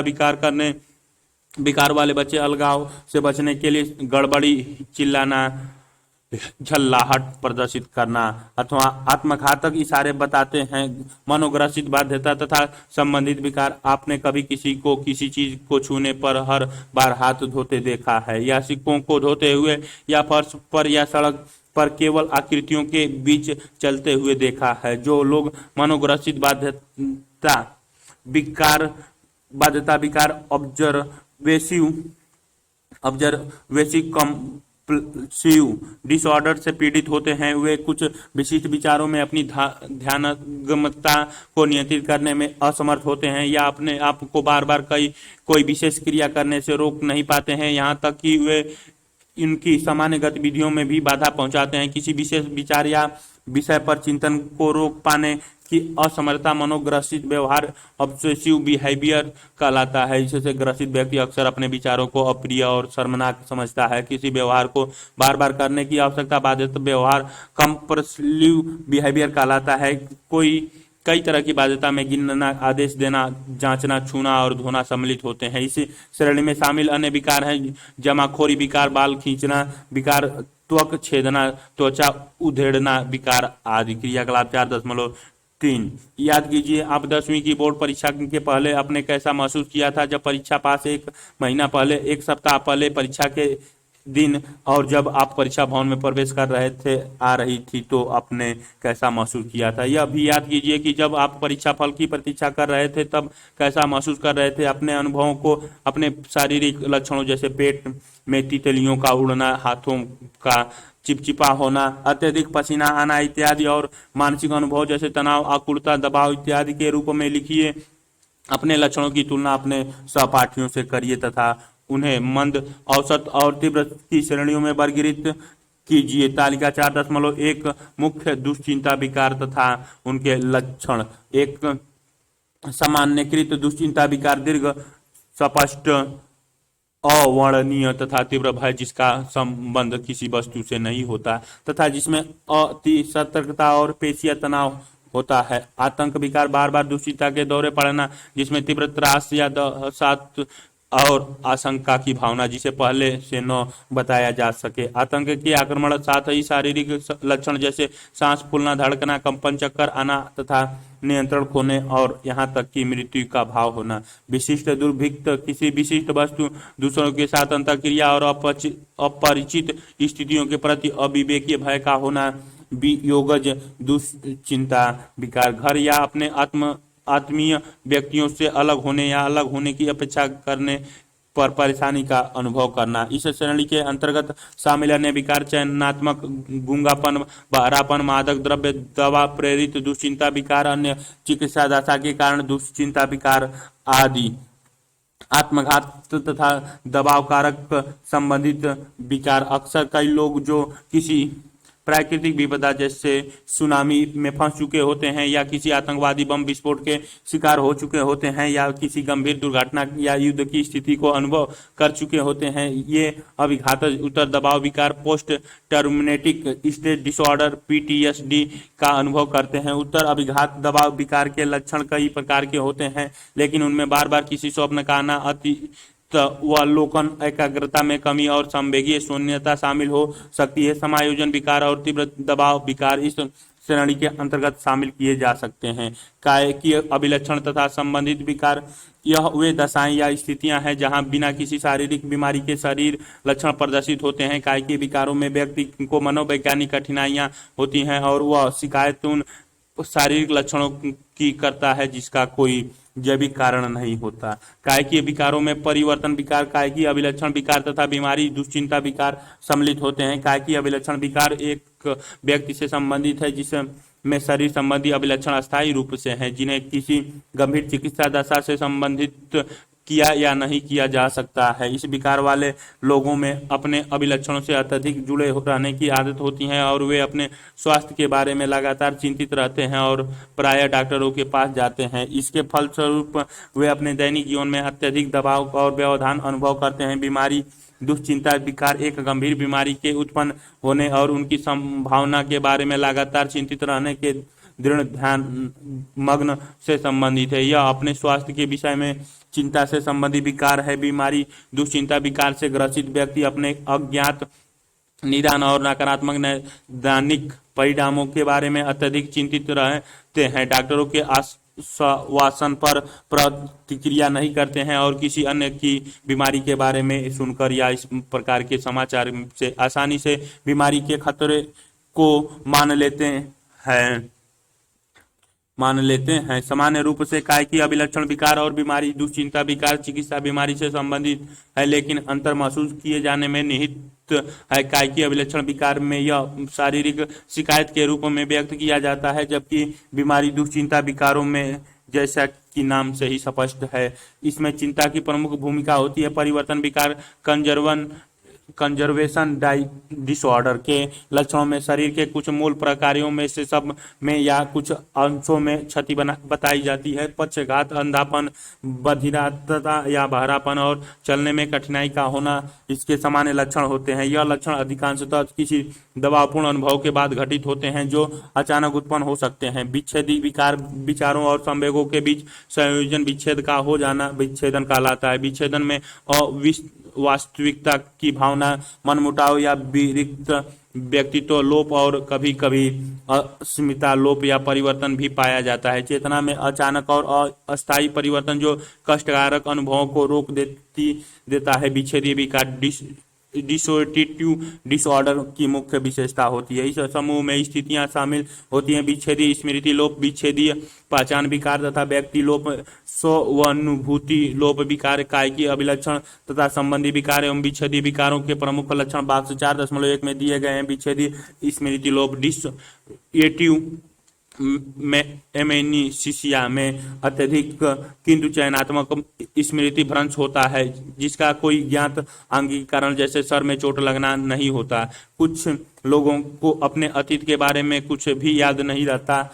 विकार वाले बच्चे अलगाव से बचने के लिए गड़बड़ी, चिल्लाना, झल्लाहट प्रदर्शित करना अथवा आत्मघातक इशारे बताते हैं। मनोग्रसित बाध्यता तथा संबंधित विकार, आपने कभी किसी को किसी चीज को छूने पर हर बार हाथ धोते देखा है, या सिक्कों को धोते हुए, या फर्श पर या सड़क पर केवल आकृतियों के बीच चलते हुए देखा है। जो लोग मनोग्रसित बाध्यता विकार ऑब्जर्वेसिव कंपल्सिव डिसऑर्डर से पीड़ित होते हैं, वे कुछ विशिष्ट विचारों में अपनी ध्यानगम्यता को नियंत्रित करने में असमर्थ होते हैं, या अपने आप को बार बार कोई विशेष क्रिया करने से रोक नहीं पाते हैं, यहाँ तक कि वे इनकी सामान्य गतिविधियों में भी बाधा पहुंचाते हैं। किसी विशेष विचार या विषय पर चिंतन को रोक पाने की असमर्थता मनोग्रसित व्यवहार ऑब्सेसिव बिहेवियर कहलाता है। इससे ग्रसित व्यक्ति अक्सर अपने विचारों को अप्रिय और शर्मनाक समझता है। किसी व्यवहार को बार बार करने की आवश्यकता बाधित व्यवहार कंपल्सिव बिहेवियर कहलाता है। कई तरह की बाध्यता में गिनना, आदेश देना, जांचना, छूना और धोना सम्मिलित होते हैं। इसी श्रेणी में शामिल अन्य विकार हैं जमाखोरी विकार, बाल खींचना विकार, त्वक छेदना, त्वचा उधेड़ना विकार आदि। क्रियाकलाप 4.3 याद कीजिए, आप 10वीं की बोर्ड परीक्षा के पहले आपने कैसा महसूस किया था। जब परीक्षा पास एक महीना पहले, एक सप्ताह पहले परीक्षा के दिन और जब आप परीक्षा भवन में प्रवेश कर रहे थे आ रही थी तो आपने कैसा महसूस किया था। यह भी याद कीजिए कि जब आप परीक्षा फल की प्रतीक्षा कर रहे थे तब कैसा महसूस कर रहे थे। अपने अनुभवों को अपने शारीरिक लक्षणों जैसे पेट में तितलियों का उड़ना, हाथों का चिपचिपा होना, अत्यधिक पसीना आना इत्यादि और मानसिक अनुभव जैसे तनाव, आकुलता, दबाव इत्यादि के रूप में लिखिए। अपने लक्षणों की तुलना अपने सहपाठियों से करिए तथा उन्हें मंद, औसत और तीव्र की श्रेणियों में वर्गीकृत कीजिए। तालिका 4.1 मुख्य दुश्चिंता विकार तथा उनके लक्षण। एक सामान्यकृत दुश्चिंता विकार दीर्घ, स्पष्ट, अवर्णनीय तथा तीव्र भय जिसका संबंध किसी वस्तु से नहीं होता तथा जिसमें अति सतर्कता और पेशिया तनाव होता है। आतंक विकार बार बार दुश्चिंता के दौरे पड़ना जिसमें तीव्र त्रास या दहशत और आशंका की भावना जिसे पहले से न बताया जा सके। आतंक के आक्रमण साथ ही शारीरिक लक्षण जैसे सांस फूलना, धड़कना, कंपन, चक्कर आना तथा नियंत्रण खोने और यहाँ तक कि मृत्यु का भाव होना। विशिष्ट दुर्भिक्ष किसी विशिष्ट वस्तु, दूसरों के साथ अंतःक्रिया और अपरिचित स्थितियों के प्रति अविवेकीय भय का होना। वियोगज दुश्चिंता विकार घर या अपने आत्मीय व्यक्तियों से अलग होने या अलग होने की अपेक्षा करने पर परेशानी का अनुभव करना। इस श्रेणी के अंतर्गत शामिल अन्य विकार चयनात्मक गूंगापन, बहरापन, मादक द्रव्य, दवा प्रेरित दुश्चिंता विकार, अन्य चिकित्सा दशा के कारण दुश्चिंता विकार आदि। आत्मघात तथा दबाव कारक संबंधित विकार अक्सर कई लोग जो किसी प्राकृतिक विपदा जैसे सुनामी में फंस चुके होते हैं या किसी आतंकवादी बम विस्फोट के शिकार हो चुके होते हैं या किसी गंभीर दुर्घटना या युद्ध की स्थिति को अनुभव कर चुके होते हैं, ये अभिघात उत्तर दबाव विकार, post traumatic stress disorder PTSD का अनुभव करते हैं। उत्तर अभिघात दबाव विकार के लक्षण कई प्रकार के होते हैं लेकिन उनमें बार बार किसी स्वप्न का आना, अवलोकन, एकाग्रता में कमी और संवेगीय शून्यता शामिल हो सकती है। समायोजन विकार और तीव्र दबाव विकार इस श्रेणी के अंतर्गत शामिल किए जा सकते हैं। कायकीय अभिलक्षण तथा संबंधित विकार यह वे दशाएं या स्थितियां हैं जहां बिना किसी शारीरिक बीमारी के शरीर लक्षण प्रदर्शित होते हैं। कायकीय विकारों में व्यक्ति को मनोवैज्ञानिक कठिनाइयां होती हैं और वह शिकायत उन शारीरिक लक्षणों की करता है जिसका कोई जैविक कारण नहीं होता। कायकीय विकारों में परिवर्तन विकार, कायकीय अभिलक्षण विकार तथा बीमारी दुश्चिंता विकार सम्मिलित होते हैं। कायकीय अभिलक्षण विकार एक व्यक्ति से संबंधित है जिसमें शरीर संबंधी अभिलक्षण अस्थायी रूप से हैं जिन्हें किसी गंभीर चिकित्सा दशा से संबंधित किया या नहीं किया जा सकता है। इस विकार वाले लोगों में अपने अभिलक्षणों से अत्यधिक जुड़े रहने की आदत होती है और वे अपने स्वास्थ्य के बारे में लगातार चिंतित रहते हैं और प्रायः डॉक्टरों के पास जाते हैं। इसके फलस्वरूप वे अपने दैनिक जीवन में अत्यधिक दबाव और व्यवधान अनुभव करते हैं। बीमारी दुश्चिंता विकार एक गंभीर बीमारी के उत्पन्न होने और उनकी संभावना के बारे में लगातार चिंतित रहने के दृढ़ ध्यान मग्न से संबंधित है। यह अपने स्वास्थ्य के विषय में चिंता से संबंधित विकार है। बीमारी दुश्चिंता विकार से ग्रसित व्यक्ति अपने अज्ञात निदान और नकारात्मक नैदानिक परिणामों के बारे में अत्यधिक चिंतित रहते हैं। डॉक्टरों के आश्वासन पर प्रतिक्रिया नहीं करते हैं और किसी अन्य की बीमारी के बारे में सुनकर या इस प्रकार के समाचार से आसानी से बीमारी के खतरे को मान लेते हैं। सामान्य रूप से कायकीय अभिलक्षण विकार और बीमारी दुश्चिंता विकार चिकित्सा बीमारी से संबंधित है लेकिन अंतर महसूस किए जाने में निहित है। कायकीय अभिलक्षण विकार में यह शारीरिक शिकायत के रूप में व्यक्त किया जाता है जबकि बीमारी दुश्चिंता विकारों में जैसा कि नाम से ही स्पष्ट है इसमें चिंता की प्रमुख भूमिका होती है। परिवर्तन विकार कंजरवन कंजर्वेशन डिसऑर्डर के लक्षणों में शरीर के कुछ मूल प्रकारों में से सब में या कुछ अंशों में क्षति बताई जाती है। पक्षाघात, अंधापन, बधिरता या बहरापन और चलने में कठिनाई का होना इसके सामान्य लक्षण होते हैं। यह लक्षण अधिकांशतः किसी दबावपूर्ण अनुभव के बाद घटित होते हैं जो अचानक उत्पन्न हो सकते हैं। विच्छेदी विकार विचारों और संवेगों के बीच संयोजन विच्छेद का हो जाना विच्छेदन कहलाता है। विच्छेदन में वास्तविकता की भावना, मनमुटाव या विरक्त व्यक्तित्व लोप और कभी कभी अस्मिता लोप या परिवर्तन भी पाया जाता है। चेतना में अचानक और अस्थायी परिवर्तन जो कष्टकारक अनुभवों को रोक देता है। विच्छेदीय विकार डिसोसिएटिव डिसऑर्डर की मुख्य विशेषता होती है। इस समूह में स्थितियां शामिल होती हैं: विच्छेदी स्मृति लोप, विच्छेदीय पहचान विकार तथा व्यक्ति लोप, स्वानुभूति लोप विकार, कायिकी अभिलक्षण तथा संबंधी विकार एवं विच्छेदी विकारों के प्रमुख लक्षण बॉक्स 4.1 में दिए गए हैं। विच्छेदी स्मृति लोप डिसोसिएटिव एमेनीसिया में अत्यधिक किंतु चयनात्मक स्मृति भ्रंश होता है जिसका कोई ज्ञात आंगिक कारण जैसे सर में चोट लगना नहीं होता। कुछ लोगों को अपने अतीत के बारे में कुछ भी याद नहीं रहता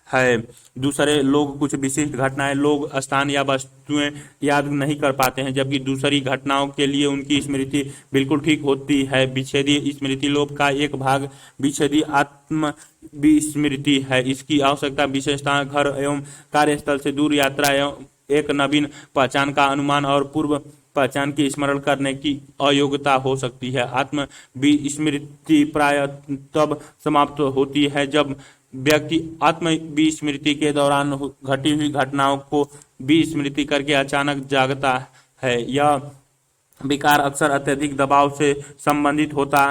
है। दूसरे लोग कुछ विशिष्ट घटनाएं, लोग, स्थान या वस्तुएं याद नहीं कर पाते हैं, जबकि दूसरी घटनाओं के लिए उनकी स्मृति बिल्कुल ठीक होती है। विच्छेदी स्मृति लोप का एक भाग विच्छेदी आत्म विस्मृति है। इसकी आवश्यकता विशेषता घर एवं कार्यस्थल से दूर यात्रा एवं एक नवीन पहचान का अनुमान और पूर्व पहचान की स्मरण करने की अयोग्यता हो सकती है। आत्म विस्मृति प्राय तब समाप्त होती है जब व्यक्ति आत्म विस्मृति के दौरान घटी हुई घटनाओं को विस्मृति करके अचानक जागता है। यह विकार अक्सर अत्यधिक दबाव से संबंधित होता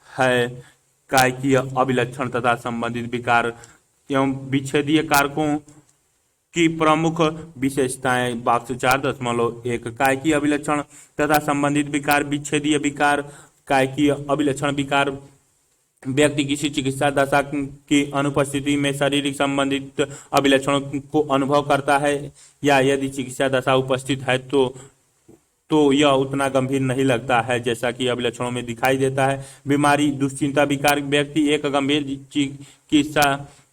है। कायिकीय अभिलक्षण तथा संबंधित विकार एवं विच्छेदीय कारकों की प्रमुख विशेषताएं बॉक्स 4.1 कायिकीय अभिलक्षण तथा संबंधित विकार। विच्छेदीय विकार कायिकीय अभिलक्षण विकार व्यक्ति किसी चिकित्सा दशा की अनुपस्थिति में शारीरिक संबंधित अभिलक्षणों को अनुभव करता है या यदि चिकित्सा दशा उपस्थित है तो यह उतना गंभीर नहीं लगता है जैसा कि अभिलक्षणों में दिखाई देता है। बीमारी दुश्चिंता विकार व्यक्ति एक गंभीर चिकित्सा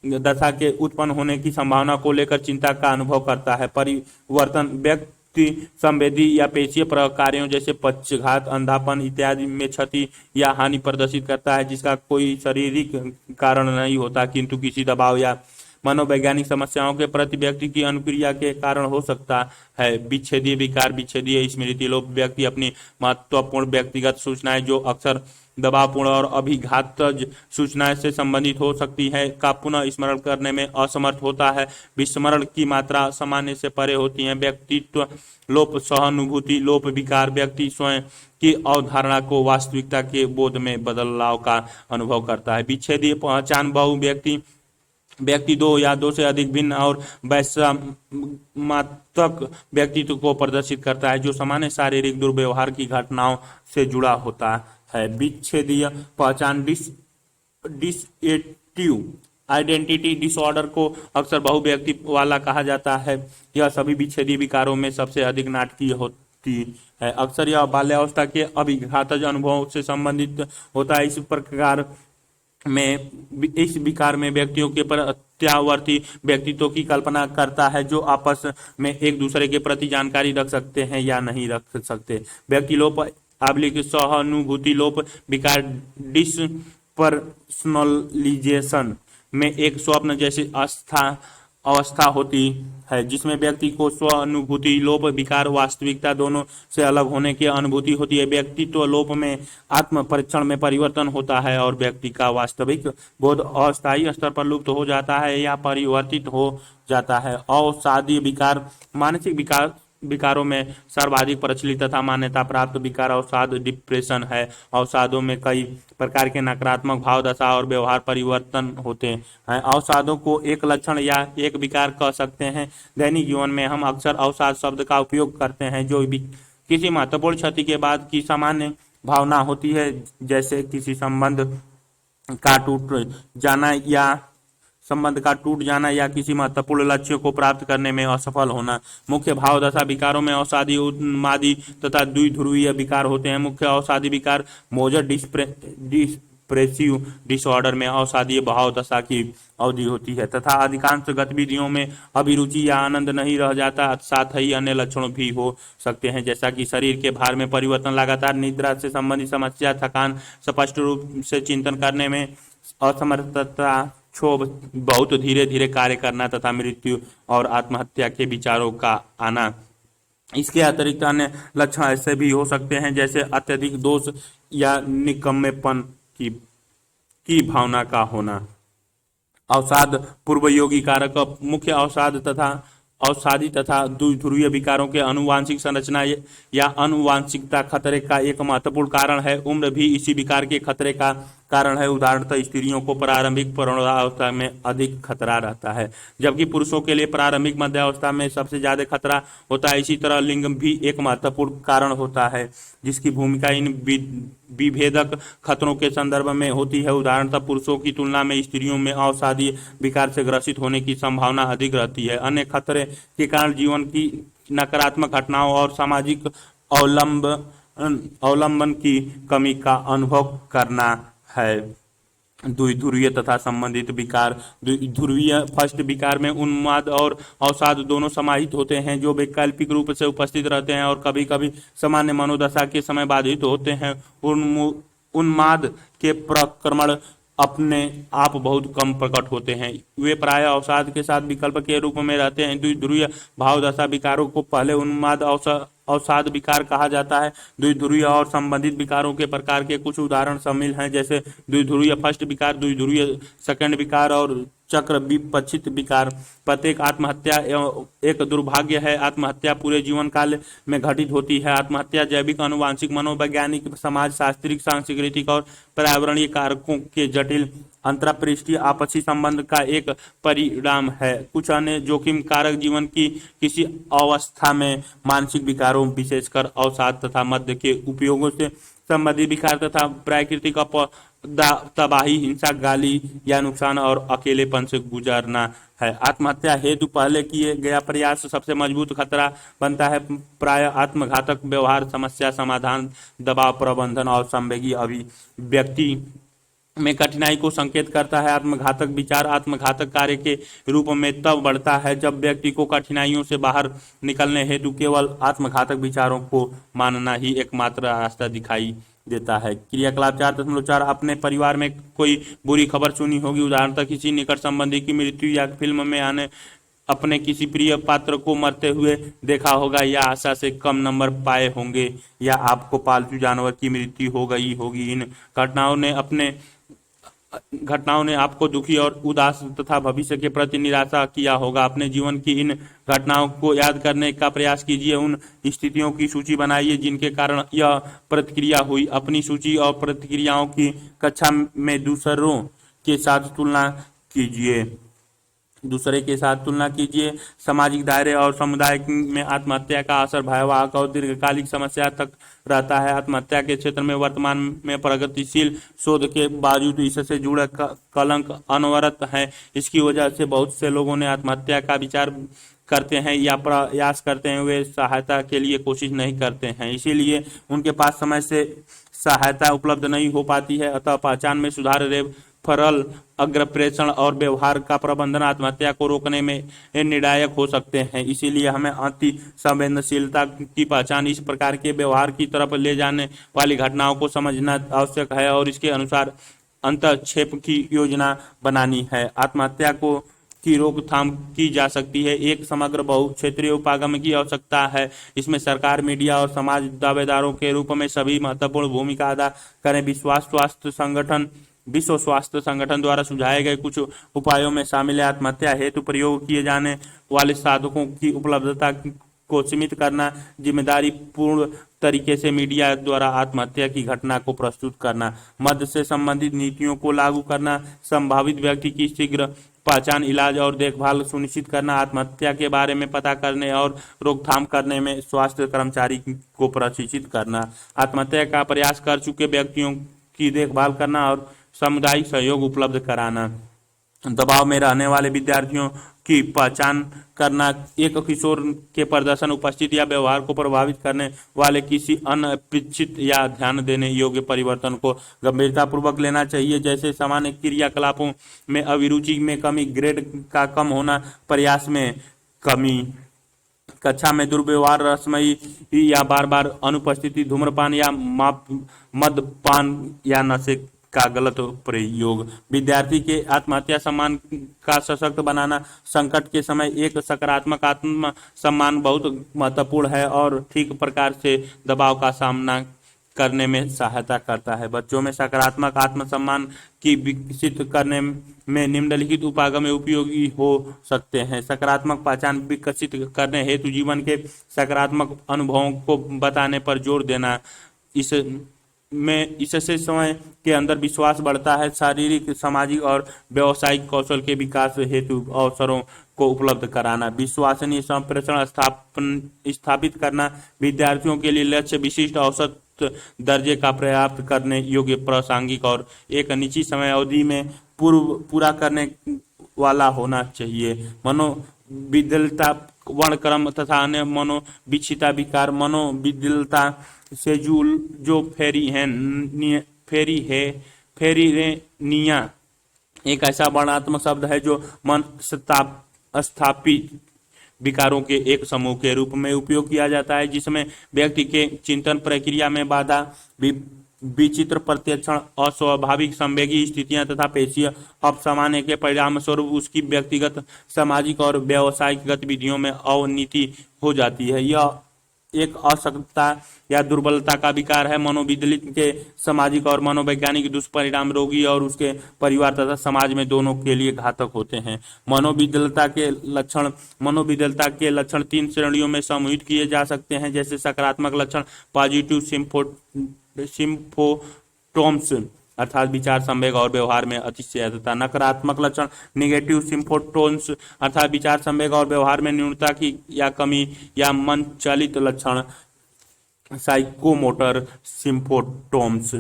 दशा के उत्पन्न होने की संभावना को लेकर चिंता का अनुभव करता है। परिवर्तन व्यक्ति संवेदी या पेशीय प्रकारों जैसे पक्षाघात, अंधापन इत्यादि में क्षति या हानि प्रदर्शित करता है जिसका कोई शारीरिक कारण नहीं होता किंतु किसी दबाव या मनोवैज्ञानिक समस्याओं के प्रति व्यक्ति की अनुक्रिया के कारण हो सकता है। विच्छेदीय विकार विच्छेदीय स्मृति लोप व्यक्ति अपनी महत्वपूर्ण व्यक्तिगत सूचनाएं जो अक्सर दबावपूर्ण और अभिघातज सूचनाएं से संबंधित हो सकती है का पुनः स्मरण करने में असमर्थ होता है। विस्मरण की मात्रा सामान्य से परे होती है। व्यक्तित्व लोप सहानुभूति लोप विकार व्यक्ति स्वयं की अवधारणा को वास्तविकता के बोध में बदलाव का अनुभव करता है। विच्छेदीय पहचान बहु व्यक्ति दो या दो से अधिक भिन्न और वैषम्यात्मक व्यक्तित्व को प्रदर्शित करता है जो सामान्य शारीरिक दुर्व्यवहार की घटनाओं से जुड़ा होता है। विच्छेदीय पहचान डिसोसिएटिव आइडेंटिटी डिसऑर्डर को अक्सर बहुव्यक्ति वाला कहा जाता है। यह सभी विच्छेदीय विकारों में सबसे अधिक नाटकीय होती है। अक्सर यह बाल्यावस्था के अभिघातज अनुभवों से संबंधित होता है। इस विकार में व्यक्तियों के प्रत्यावर्ती व्यक्तित्व की कल्पना करता है जो आपस में एक दूसरे के प्रति जानकारी रख सकते हैं या नहीं रख सकते। व्यक्ति लोप सहानुभूति लोप विकार डिसपर्सनलिजेशन में एक स्वप्न जैसी अवस्था होती है जिसमें व्यक्ति को स्वानुभूति लोप विकार वास्तविकता दोनों से अलग होने की अनुभूति होती है। व्यक्तित्व लोप में आत्म परीक्षण में परिवर्तन होता है और व्यक्ति का वास्तविक बोध अस्थायी स्तर पर लुप्त हो जाता है या परिवर्तित हो जाता है। अवसादीय विकार मानसिक विकारों में सर्वाधिक प्रचलित तथा मान्यता प्राप्त विकार अवसाद डिप्रेशन है। अवसादों में कई प्रकार के नकारात्मक भाव दशा और व्यवहार परिवर्तन होते हैं। अवसादों को एक लक्षण या एक विकार कह सकते हैं। दैनिक जीवन में हम अक्सर अवसाद शब्द का उपयोग करते हैं जो किसी महत्वपूर्ण क्षति के बाद की सामान्य भावना होती है जैसे किसी संबंध का टूट जाना या संबंध का टूट जाना या किसी महत्वपूर्ण लक्ष्य को प्राप्त करने में असफल होना। मुख्य भाव दशा विकारों में अवसादी, उन्मादी तथा द्विध्रुवीय विकार होते हैं। मुख्य अवसादी विकार मोजर डिप्रेसिव डिसऑर्डर में अवसादीय भाव दशा की अवधि होती है तथा अधिकांश गतिविधियों में अभिरुचि या आनंद नहीं रह जाता। साथ ही अन्य लक्षणों भी हो सकते हैं, जैसा कि शरीर के भार में परिवर्तन, लगातार निद्रा से संबंधित समस्या, थकान, स्पष्ट रूप से चिंतन करने में असमर्थता, क्षोभ, बहुत धीरे धीरे कार्य करना तथा मृत्यु और आत्महत्या के विचारों का आना। इसके अतिरिक्त अन्य लक्षण ऐसे भी हो सकते हैं जैसे अत्यधिक दोष या निकम्मेपन की भावना का होना। अवसाद पूर्वयोगी कारक मुख्य अवसादी तथा द्विध्रुवीय विकारों के आनुवांशिक संरचना या आनुवांशिकता खतरे का एक महत्वपूर्ण कारण है। उम्र भी इसी विकार के खतरे का कारण है। उदाहरणतः स्त्रियों को प्रारंभिक प्रौढ़ावस्था में अधिक खतरा रहता है, जबकि पुरुषों के लिए प्रारंभिक मध्यावस्था में सबसे ज्यादा खतरा होता है। इसी तरह लिंग भी एक महत्वपूर्ण कारण होता है जिसकी भूमिका इन विभेदक खतरों के संदर्भ में होती है। उदाहरणतः पुरुषों की तुलना में स्त्रियों में अवसादी विकार से ग्रसित होने की संभावना अधिक रहती है। अन्य खतरे के कारण जीवन की नकारात्मक घटनाओं और सामाजिक अवलंबन की कमी का अनुभव करना है। द्विध्रुवीय तथा संबंधित विकार। द्विध्रुवीय फर्स्ट विकार में उन्माद और अवसाद दोनों समाहित होते हैं, जो वैकल्पिक रूप से उपस्थित रहते हैं और कभी कभी सामान्य मनोदशा के समय बाधित होते हैं। उन्माद के प्रक्रमण अपने आप बहुत कम प्रकट होते हैं, वे प्रायः अवसाद के साथ विकल्प के रूप में रहते हैं। द्विध्रुवीय भावदशा विकारों को पहले उन्माद अवसाद विकार कहा जाता है। द्विध्रुवीय और संबंधित विकारों के प्रकार के कुछ उदाहरण शामिल हैं, जैसे द्विध्रुवीय फर्स्ट विकार, द्विध्रुवीय सेकंड विकार और चक्र विपक्षित विकार। प्रत्येक आत्महत्या एक दुर्भाग्य है। आत्महत्या पूरे जीवन काल में घटित होती है। आत्महत्या जैविक, आनुवांशिक, मनोवैज्ञानिक, समाज शास्त्रिक, सांस्कृतिक और पर्यावरणीय कारकों के जटिल अंतरपृष्ठीय आपसी संबंध का एक परिणाम है। कुछ अन्य जोखिम कारक जीवन की किसी अवस्था में मानसिक विकारों, विशेषकर अवसाद तथा मद्य के उपयोगों से संबंधित विकार तथा प्राकृतिक तबाही, हिंसा, गाली या नुकसान और अकेलेपन से गुजरना है। आत्महत्या हेतु पहले किए गया प्रयास सबसे मजबूत खतरा बनता है। प्रायः आत्मघातक व्यवहार, समस्या समाधान, दबाव प्रबंधन और संवेगी अभिव्यक्ति में कठिनाई को संकेत करता है। आत्मघातक विचार आत्मघातक कार्य के रूप में तब बढ़ता है जब व्यक्ति को कठिनाइयों से बाहर निकलने हेतु केवल आत्मघातक विचारों को मानना ही एकमात्र रास्ता दिखाई देता है। क्रियाकलाप 4.4 अपने परिवार में कोई बुरी खबर सुनी होगी, उदाहरणतः किसी निकट संबंधी की मृत्यु या फिल्म में आने अपने किसी प्रिय पात्र को मरते हुए देखा होगा या आशा से कम नंबर पाए होंगे या आपको पालतू जानवर की मृत्यु हो गई होगी। इन घटनाओं ने आपको दुखी और उदास तथा भविष्य के प्रति निराशा किया होगा। अपने जीवन की इन घटनाओं को याद करने का प्रयास कीजिए। उन स्थितियों की सूची बनाइए जिनके कारण यह प्रतिक्रिया हुई। अपनी सूची और प्रतिक्रियाओं की कक्षा में दूसरे के साथ तुलना कीजिए। सामाजिक दायरे और समुदाय में आत्महत्या का असर भयावह और दीर्घकालिक समस्या तक रहता है। आत्महत्या के क्षेत्र में वर्तमान में प्रगतिशील शोध के बावजूद इससे जुड़े कलंक अनवरत हैं। इसकी वजह से बहुत से लोगों ने आत्महत्या का विचार करते हैं या प्रयास करते हैं, वे सहायता के लिए कोशिश नहीं करते हैं, इसीलिए उनके पास समय से सहायता उपलब्ध नहीं हो पाती है। अतः पहचान में सुधार, रेफरल, अग्रप्रेषण और व्यवहार का प्रबंधन आत्महत्या को रोकने में निर्णायक हो सकते हैं। इसीलिए हमें अति संवेदनशीलता की पहचान, इस प्रकार के व्यवहार की तरफ ले जाने वाली घटनाओं को समझना आवश्यक है और इसके अनुसार अंतक्षेप की योजना बनानी है। आत्महत्या की रोकथाम की जा सकती है। एक समग्र बहुक्षेत्रीय उपागम की आवश्यकता है। इसमें सरकार, मीडिया और समाज दावेदारों के रूप में सभी महत्वपूर्ण भूमिका अदा करें। विश्व स्वास्थ्य संगठन द्वारा सुझाए गए कुछ उपायों में शामिल है आत्महत्या हेतु प्रयोग किए जाने वाले साधकों की उपलब्धता को सीमित करना, जिम्मेदारी पूर्ण तरीके से मीडिया द्वारा आत्महत्या की घटना को प्रस्तुत करना, मद्य से संबंधित नीतियों को लागू करना, संभावित व्यक्ति की शीघ्र पहचान, इलाज और देखभाल सुनिश्चित करना, आत्महत्या के बारे में पता करने और रोकथाम करने में स्वास्थ्य कर्मचारी को प्रशिक्षित करना, आत्महत्या का प्रयास कर चुके व्यक्तियों की देखभाल करना और सामुदायिक सहयोग उपलब्ध कराना। दबाव में रहने वाले विद्यार्थियों की पहचान करना, एक किशोर के प्रदर्शन, उपस्थिति या व्यवहार को प्रभावित करने वाले किसी अनपेक्षित या ध्यान देने योग्य परिवर्तन को गंभीरतापूर्वक लेना चाहिए, जैसे सामान्य क्रियाकलापों में अभिरुचि में कमी, ग्रेड का कम होना, प्रयास में कमी, कक्षा में दुर्व्यवहार, रसमई या बार बार अनुपस्थिति, धूम्रपान या मद्यपान या नशे का गलत प्रयोग। विद्यार्थी के आत्महत्या सम्मान का सशक्त बनाना, संकट के समय एक सकारात्मक आत्म सम्मान बहुत महत्वपूर्ण है और ठीक प्रकार से दबाव का सामना करने में सहायता करता है। बच्चों में सकारात्मक आत्मसम्मान की विकसित करने में निम्नलिखित उपागम उपयोगी हो सकते हैं। सकारात्मक पहचान विकसित करने हेतु जीवन के सकारात्मक अनुभवों को बताने पर जोर देना। इससे समय के अंदर विश्वास बढ़ता है। शारीरिक, सामाजिक और व्यावसायिक कौशल के विकास हेतु अवसरों को उपलब्ध कराना। विश्वसनीय संप्रेषण स्थापित करना, विद्यार्थियों के लिए लक्ष्य विशिष्ट औसत दर्जे का प्राप्त करने योग्य, प्रासंगिक और एक निश्चित समय अवधि में पूरा करने वाला होना चाहिए। मनोविद्यलता, वर्णक्रम तथा अन्य मनोविक्षिता विकार, मनोविद्यलता से जो फेरीरेनिया एक ऐसा वर्णात्मक शब्द है जो मन स्थापित विकारों के एक समूह के रूप में उपयोग किया जाता है, जिसमें व्यक्ति के चिंतन प्रक्रिया में बाधा, विचित्र प्रत्यक्षण, अस्वाभाविक संवेगी स्थितियां तथा पेशीय अपसामान्य के परिणाम स्वरूप उसकी व्यक्तिगत, सामाजिक और व्यावसायिक गतिविधियों में अवनति हो जाती है। यह एक असक्तता या दुर्बलता का विकार है। मनोविचलित के सामाजिक और मनोवैज्ञानिक दुष्परिणाम रोगी और उसके परिवार तथा समाज में दोनों के लिए घातक होते हैं। मनोविचलता के लक्षण 3 श्रेणियों में समूहित किए जा सकते हैं, जैसे सकारात्मक लक्षण, पॉजिटिव सिम्प्टोम्स अर्थात विचार, संवेग और व्यवहार में अतिशयता। नकारात्मक लक्षण, निगेटिव सिम्प्टोम्स अर्थात विचार, संवेग और व्यवहार में न्यूनता की या कमी या मन चालित लक्षण। साइकोमोटर सिम्प्टोम्स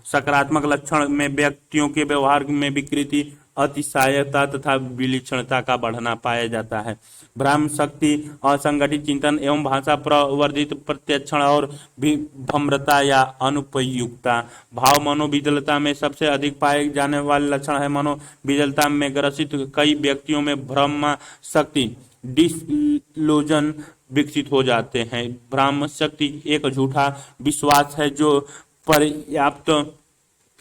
सकारात्मक लक्षण में व्यक्तियों के व्यवहार में विकृति, अतिशयता तथा विलक्षणता का बढ़ना पाया जाता है। भ्रम शक्ति, असंगठित चिंतन एवं भाषा प्रवर्धित प्रत्यक्षण और विभ्रमता या अनुपयुक्तता। भाव मनोविचलता में सबसे अधिक पाए जाने वाले लक्षण है। मनोविचलता में ग्रसित कई व्यक्तियों में भ्रम शक्ति, डिसइल्यूजन विकसित हो जाते हैं। भ्रम शक्ति एक झूठा विश्वास है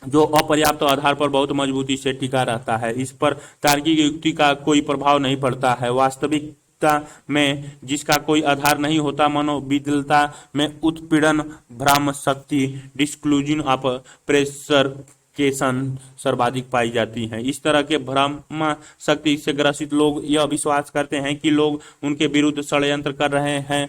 जो अपर्याप्त आधार पर बहुत मजबूती से टिका रहता है। इस पर तार्किक युक्ति का कोई प्रभाव नहीं पड़ता है। वास्तविकता में जिसका कोई आधार नहीं होता। मनोविचलता में उत्पीड़न, भ्रम शक्ति, डिसक्लूजन ऑफ प्रेशरकेशन सर्वाधिक पाई जाती हैं। इस तरह के भ्रम शक्ति से ग्रसित लोग यह विश्वास करते हैं कि लोग उनके विरुद्ध षड्यंत्र कर रहे हैं,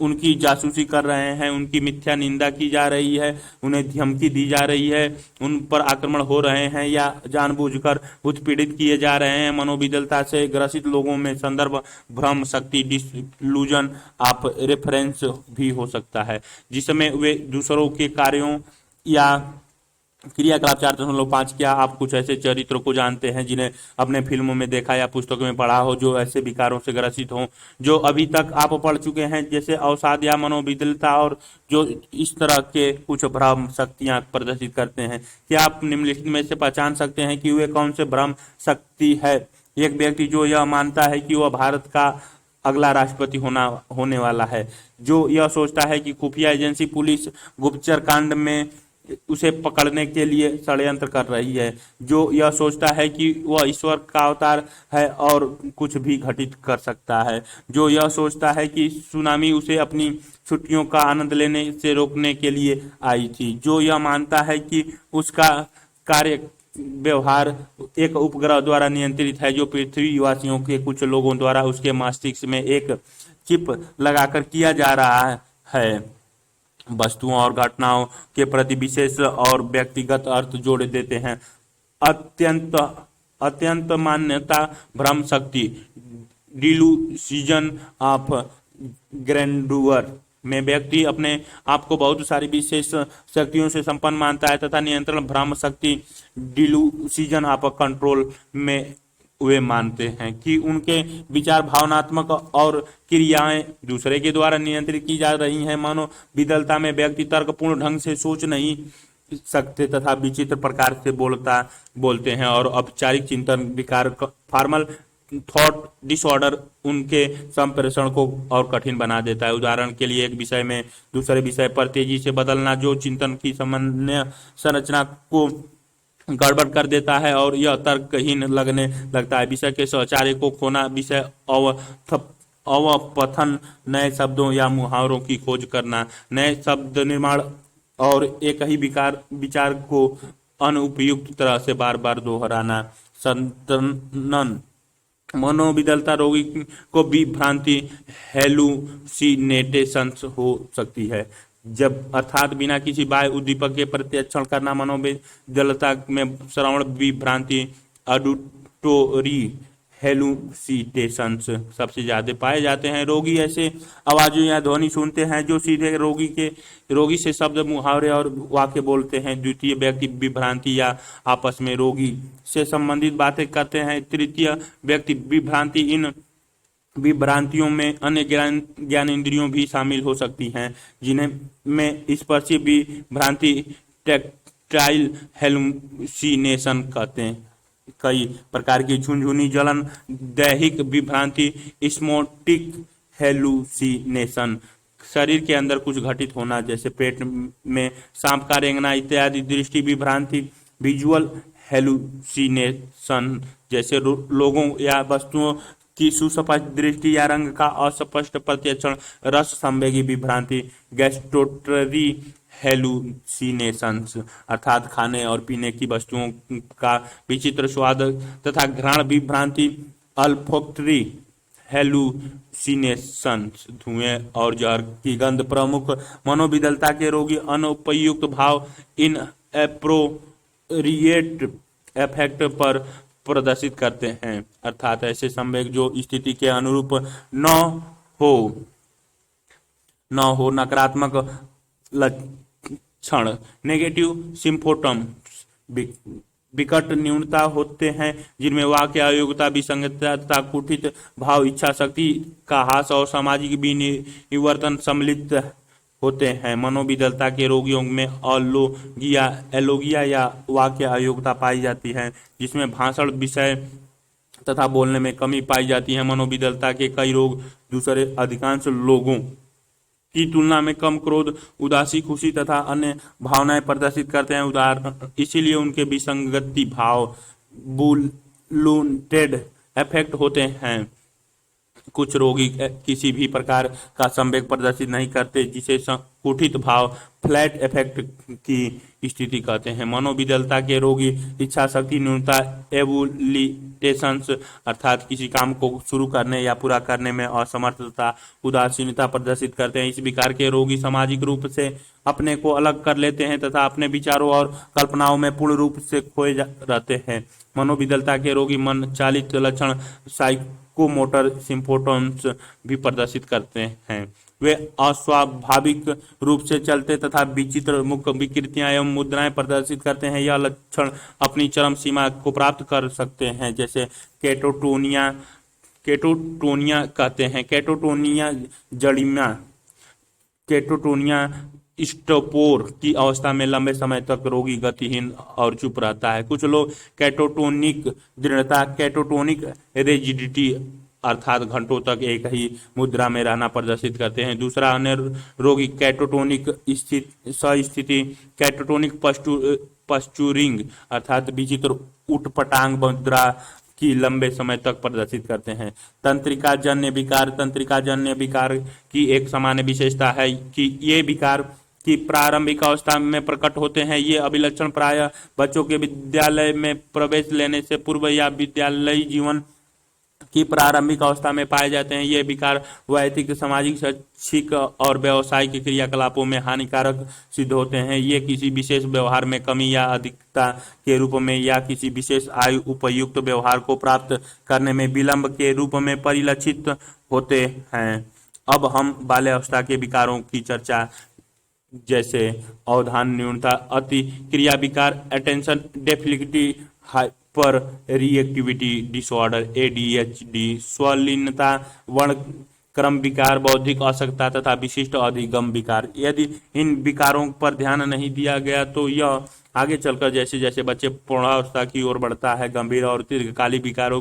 उनकी जासूसी कर रहे हैं, उनकी मिथ्या निंदा की जा रही है, उन्हें धमकी दी जा रही है, उन पर आक्रमण हो रहे हैं या जानबूझकर उत्पीड़ित किए जा रहे हैं। मनोविचलता से ग्रसित लोगों में संदर्भ भ्रम शक्ति, डिसइल्यूजन ऑफ रेफरेंस भी हो सकता है, जिसमें वे दूसरों के कार्यों या क्रियाकलाप। 4.5 क्या आप कुछ ऐसे चरित्रों को जानते हैं जिन्हें अपने फिल्मों में देखा या पुस्तकों में पढ़ा हो, जो ऐसे विकारों से ग्रसित हों जो अभी तक आप पढ़ चुके हैं, जैसे अवसाद या मनोविचलता, और जो इस तरह के कुछ भ्रम शक्तियां प्रदर्शित करते हैं? क्या आप निम्नलिखित में से पहचान सकते हैं कि वे कौन से भ्रम शक्ति है? एक व्यक्ति जो यह मानता है कि वह भारत का अगला राष्ट्रपति होने वाला है, जो यह सोचता है कि खुफिया एजेंसी पुलिस गुप्तचर कांड में उसे पकड़ने के लिए षड्यंत्र कर रही है, जो यह सोचता है कि वह ईश्वर का अवतार है और कुछ भी घटित कर सकता है, जो यह सोचता है कि सुनामी उसे अपनी छुट्टियों का आनंद लेने से रोकने के लिए आई थी, जो यह मानता है कि उसका कार्य व्यवहार एक उपग्रह द्वारा नियंत्रित है, जो पृथ्वी वासियों के कुछ लोगों द्वारा उसके मस्तिष्क में एक चिप लगाकर किया जा रहा है। वस्तुओं और घटनाओं के प्रति विशेष और व्यक्तिगत अर्थ जोड़ देते हैं। अत्यंत मान्यता भ्रम शक्ति, डिलूजन ऑफ ग्रैंडुअर में व्यक्ति अपने आप को बहुत सारी विशेष शक्तियों से संपन्न मानता है तथा नियंत्रण, भ्रम शक्ति, डिलूसीजन ऑफ कंट्रोल में वे मानते हैं कि उनके विचार, भावनात्मक और क्रियाएं दूसरे के द्वारा नियंत्रित की जा रही हैं। मनोविदलता में व्यक्ति तर्कपूर्ण ढंग से सोच नहीं सकते तथा विचित्र प्रकार से बोलते हैं और औपचारिक चिंतन विकार, फॉर्मल थॉट डिसऑर्डर उनके संप्रेषण को और कठिन बना देता है। उदाहरण के लिए, एक विषय में दूसरे विषय पर तेजी से बदलना जो चिंतन की सामान्य संरचना को गड़बड़ कर देता है और यह तर्कहीन लगने लगता है। विषय के सहचार्य को खोना, विषय अवपथन, नए शब्दों या मुहावरों की खोज करना, नए शब्द निर्माण और एक ही विचार को अनुपयुक्त तरह से बार बार दोहराना। संतनन मनोविदलता रोगी को विभ्रांति, हेलुसिनेटेशंस हो सकती है जब अर्थात बिना किसी बाह्य उद्दीपक के प्रत्यक्षण करना। मनोविदलता में श्रवण विभ्रांति, ऑडिटोरी हेलुसिटेशंस सबसे ज्यादा पाए जाते हैं। रोगी ऐसे आवाजों या ध्वनि सुनते हैं जो सीधे रोगी से शब्द, मुहावरे और वाक्य बोलते हैं। द्वितीय व्यक्ति विभ्रांति या आपस में रोगी से संबंधित बातें करते हैं। तृतीय व्यक्ति विभ्रांति, इन विभ्रांतियों में अन्य ज्ञानेंद्रियों भी शामिल हो सकती हैं जिन्हें में स्पर्शी विभ्रांति, टैक्टाइल हेलुसिनेशन कहते हैं। कई प्रकार की झुनझुनी जलन, दैहिक विभ्रांति, स्मोटिक हेलुसिनेशन, शरीर के अंदर कुछ घटित होना जैसे पेट में सांप का रेंगना इत्यादि। दृष्टि विभ्रांति, विजुअल हेलुसिनेशन जैसे लोगों या वस्तुओं की सुस्पष्ट दृष्टि या रंग का अस्पष्ट प्रत्यक्षण। रस संवेगी विभ्रांति, गैस्ट्रोटरी हेलुसिनेशंस अर्थात खाने और पीने की वस्तुओं का विचित्र स्वाद तथा घ्राण विभ्रांति। अल्फैक्टरी हेलुसिनेशंस, धुएं और जहर की गंध प्रमुख मनोविदलता के रोगी अनुपयुक्त भाव, इन एप्रोरिएट इफेक्ट पर प्रदर्शित करते हैं अर्थात ऐसे संवेग जो स्थिति के अनुरूप न हो। नकारात्मक लक्षण, नेगेटिव सिम्पोटम्स, विकट न्यूनता होते हैं जिनमें वाक्य अयोग्यता, विसंगतता, कुठित भाव, इच्छा शक्ति का ह्रास और सामाजिक विनिवर्तन सम्मिलित होते हैं। मनोविदलता के रोगियों में एलोगिया या वाक्य अयोग्यता पाई जाती है जिसमें भाषण, विषय तथा बोलने में कमी पाई जाती है। मनोविदलता के कई रोग दूसरे अधिकांश लोगों की तुलना में कम क्रोध, उदासी, खुशी तथा अन्य भावनाएं प्रदर्शित करते हैं। उदाहरण, इसीलिए उनके विसंगति भाव बुलूटेड इफेक्ट होते हैं। कुछ रोगी किसी भी प्रकार का संवेग प्रदर्शित नहीं करते जिसे कुठित भाव, फ्लैट इफेक्ट की स्थिति कहते हैं। मनोविदलता के रोगी इच्छा शक्ति न्यूनता, एबुलिटेशंस अर्थात किसी काम को शुरू करने या पूरा करने में असमर्थता, उदासीनता प्रदर्शित करते हैं। इस विकार के रोगी सामाजिक रूप से अपने को अलग कर लेते हैं तथा अपने विचारों और कल्पनाओं में पूर्ण रूप से खोए रहते हैं। मनोविदलता के रोगी मन चालित लक्षण, साइकोमोटर सिम्पोटम्स भी प्रदर्शित करते हैं। वे अस्वाभाविक रूप से चलते तथा विचित्र मुख विकृतियां एवं मुद्राएं प्रदर्शित करते हैं। यह लक्षण अपनी चरम सीमा को प्राप्त कर सकते हैं जैसे केटोटोनिया कहते हैं। केटोटोनिया जड़िमा, केटोटोनिया स्टोपोर की अवस्था में लंबे समय तक रोगी गतिहीन और चुप रहता है। कुछ लोग कैटोटोनिक दृढ़ता, कैटोटोनिक रिजिडिटी अर्थात घंटों तक एक ही मुद्रा में रहना प्रदर्शित करते हैं। दूसरा अन्य रोगी कैटोटोनिक स्थिति, कैटोटोनिक पस्चुरिंग अर्थात विचित्र उठपटांग मुद्रा की लंबे समय तक प्रदर्शित करते हैं। तंत्रिका जन्य विकार की एक सामान्य विशेषता है कि ये विकार की प्रारंभिक अवस्था में प्रकट होते हैं। ये अभिलक्षण प्रायः बच्चों के विद्यालय में प्रवेश लेने से पूर्व या विद्यालयी जीवन की प्रारंभिक अवस्था में पाए जाते हैं। ये विकार वैयक्तिक, सामाजिक, शैक्षिक और व्यावसायिक क्रियाकलापों में हानिकारक सिद्ध होते हैं। ये किसी विशेष व्यवहार में कमी या अधिकता के रूप में या किसी विशेष आयु उपयुक्त व्यवहार को प्राप्त करने में विलंब के रूप में परिलक्षित होते हैं। अब हम बाल्यावस्था के विकारों की चर्चा, जैसे अवधान न्यूनता, अति क्रिया विकार, attention deficit hyper reactivity disorder ADHD, स्वलीनता, वर्ण क्रम विकार, बौद्धिक अशक्तता तथा विशिष्ट अधिगम विकार। यदि इन विकारों पर ध्यान नहीं दिया गया तो यह आगे चलकर जैसे जैसे बच्चे पूर्णावस्था की ओर बढ़ता है, गंभीर और दीर्घकालिक विकारों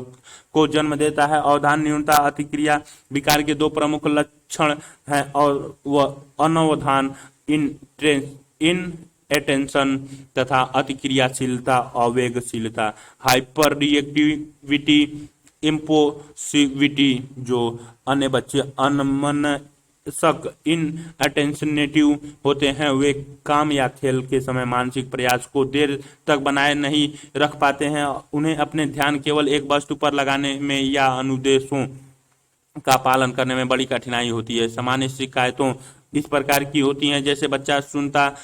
को जन्म देता है। अवधान न्यूनता अतिक्रिया विकार के दो प्रमुख लक्षण हैं और वह अनवधान इन अटेंशन तथा अतिक्रियाशीलता, अवेगशीलता, हाइपर रिएक्टिविटी, इम्पोसिविटी। जो अन्य बच्चे अनमनस्क इन अटेंशनेटिव होते हैं, वे काम या खेल के समय मानसिक प्रयास को देर तक बनाए नहीं रख पाते हैं। उन्हें अपने ध्यान केवल एक वस्तु पर लगाने में या अनुदेशों का पालन करने में बड़ी कठिनाई होती है। सामान्य शिकायतों इस प्रकार की होती हैं, जैसे बच्चा सुनता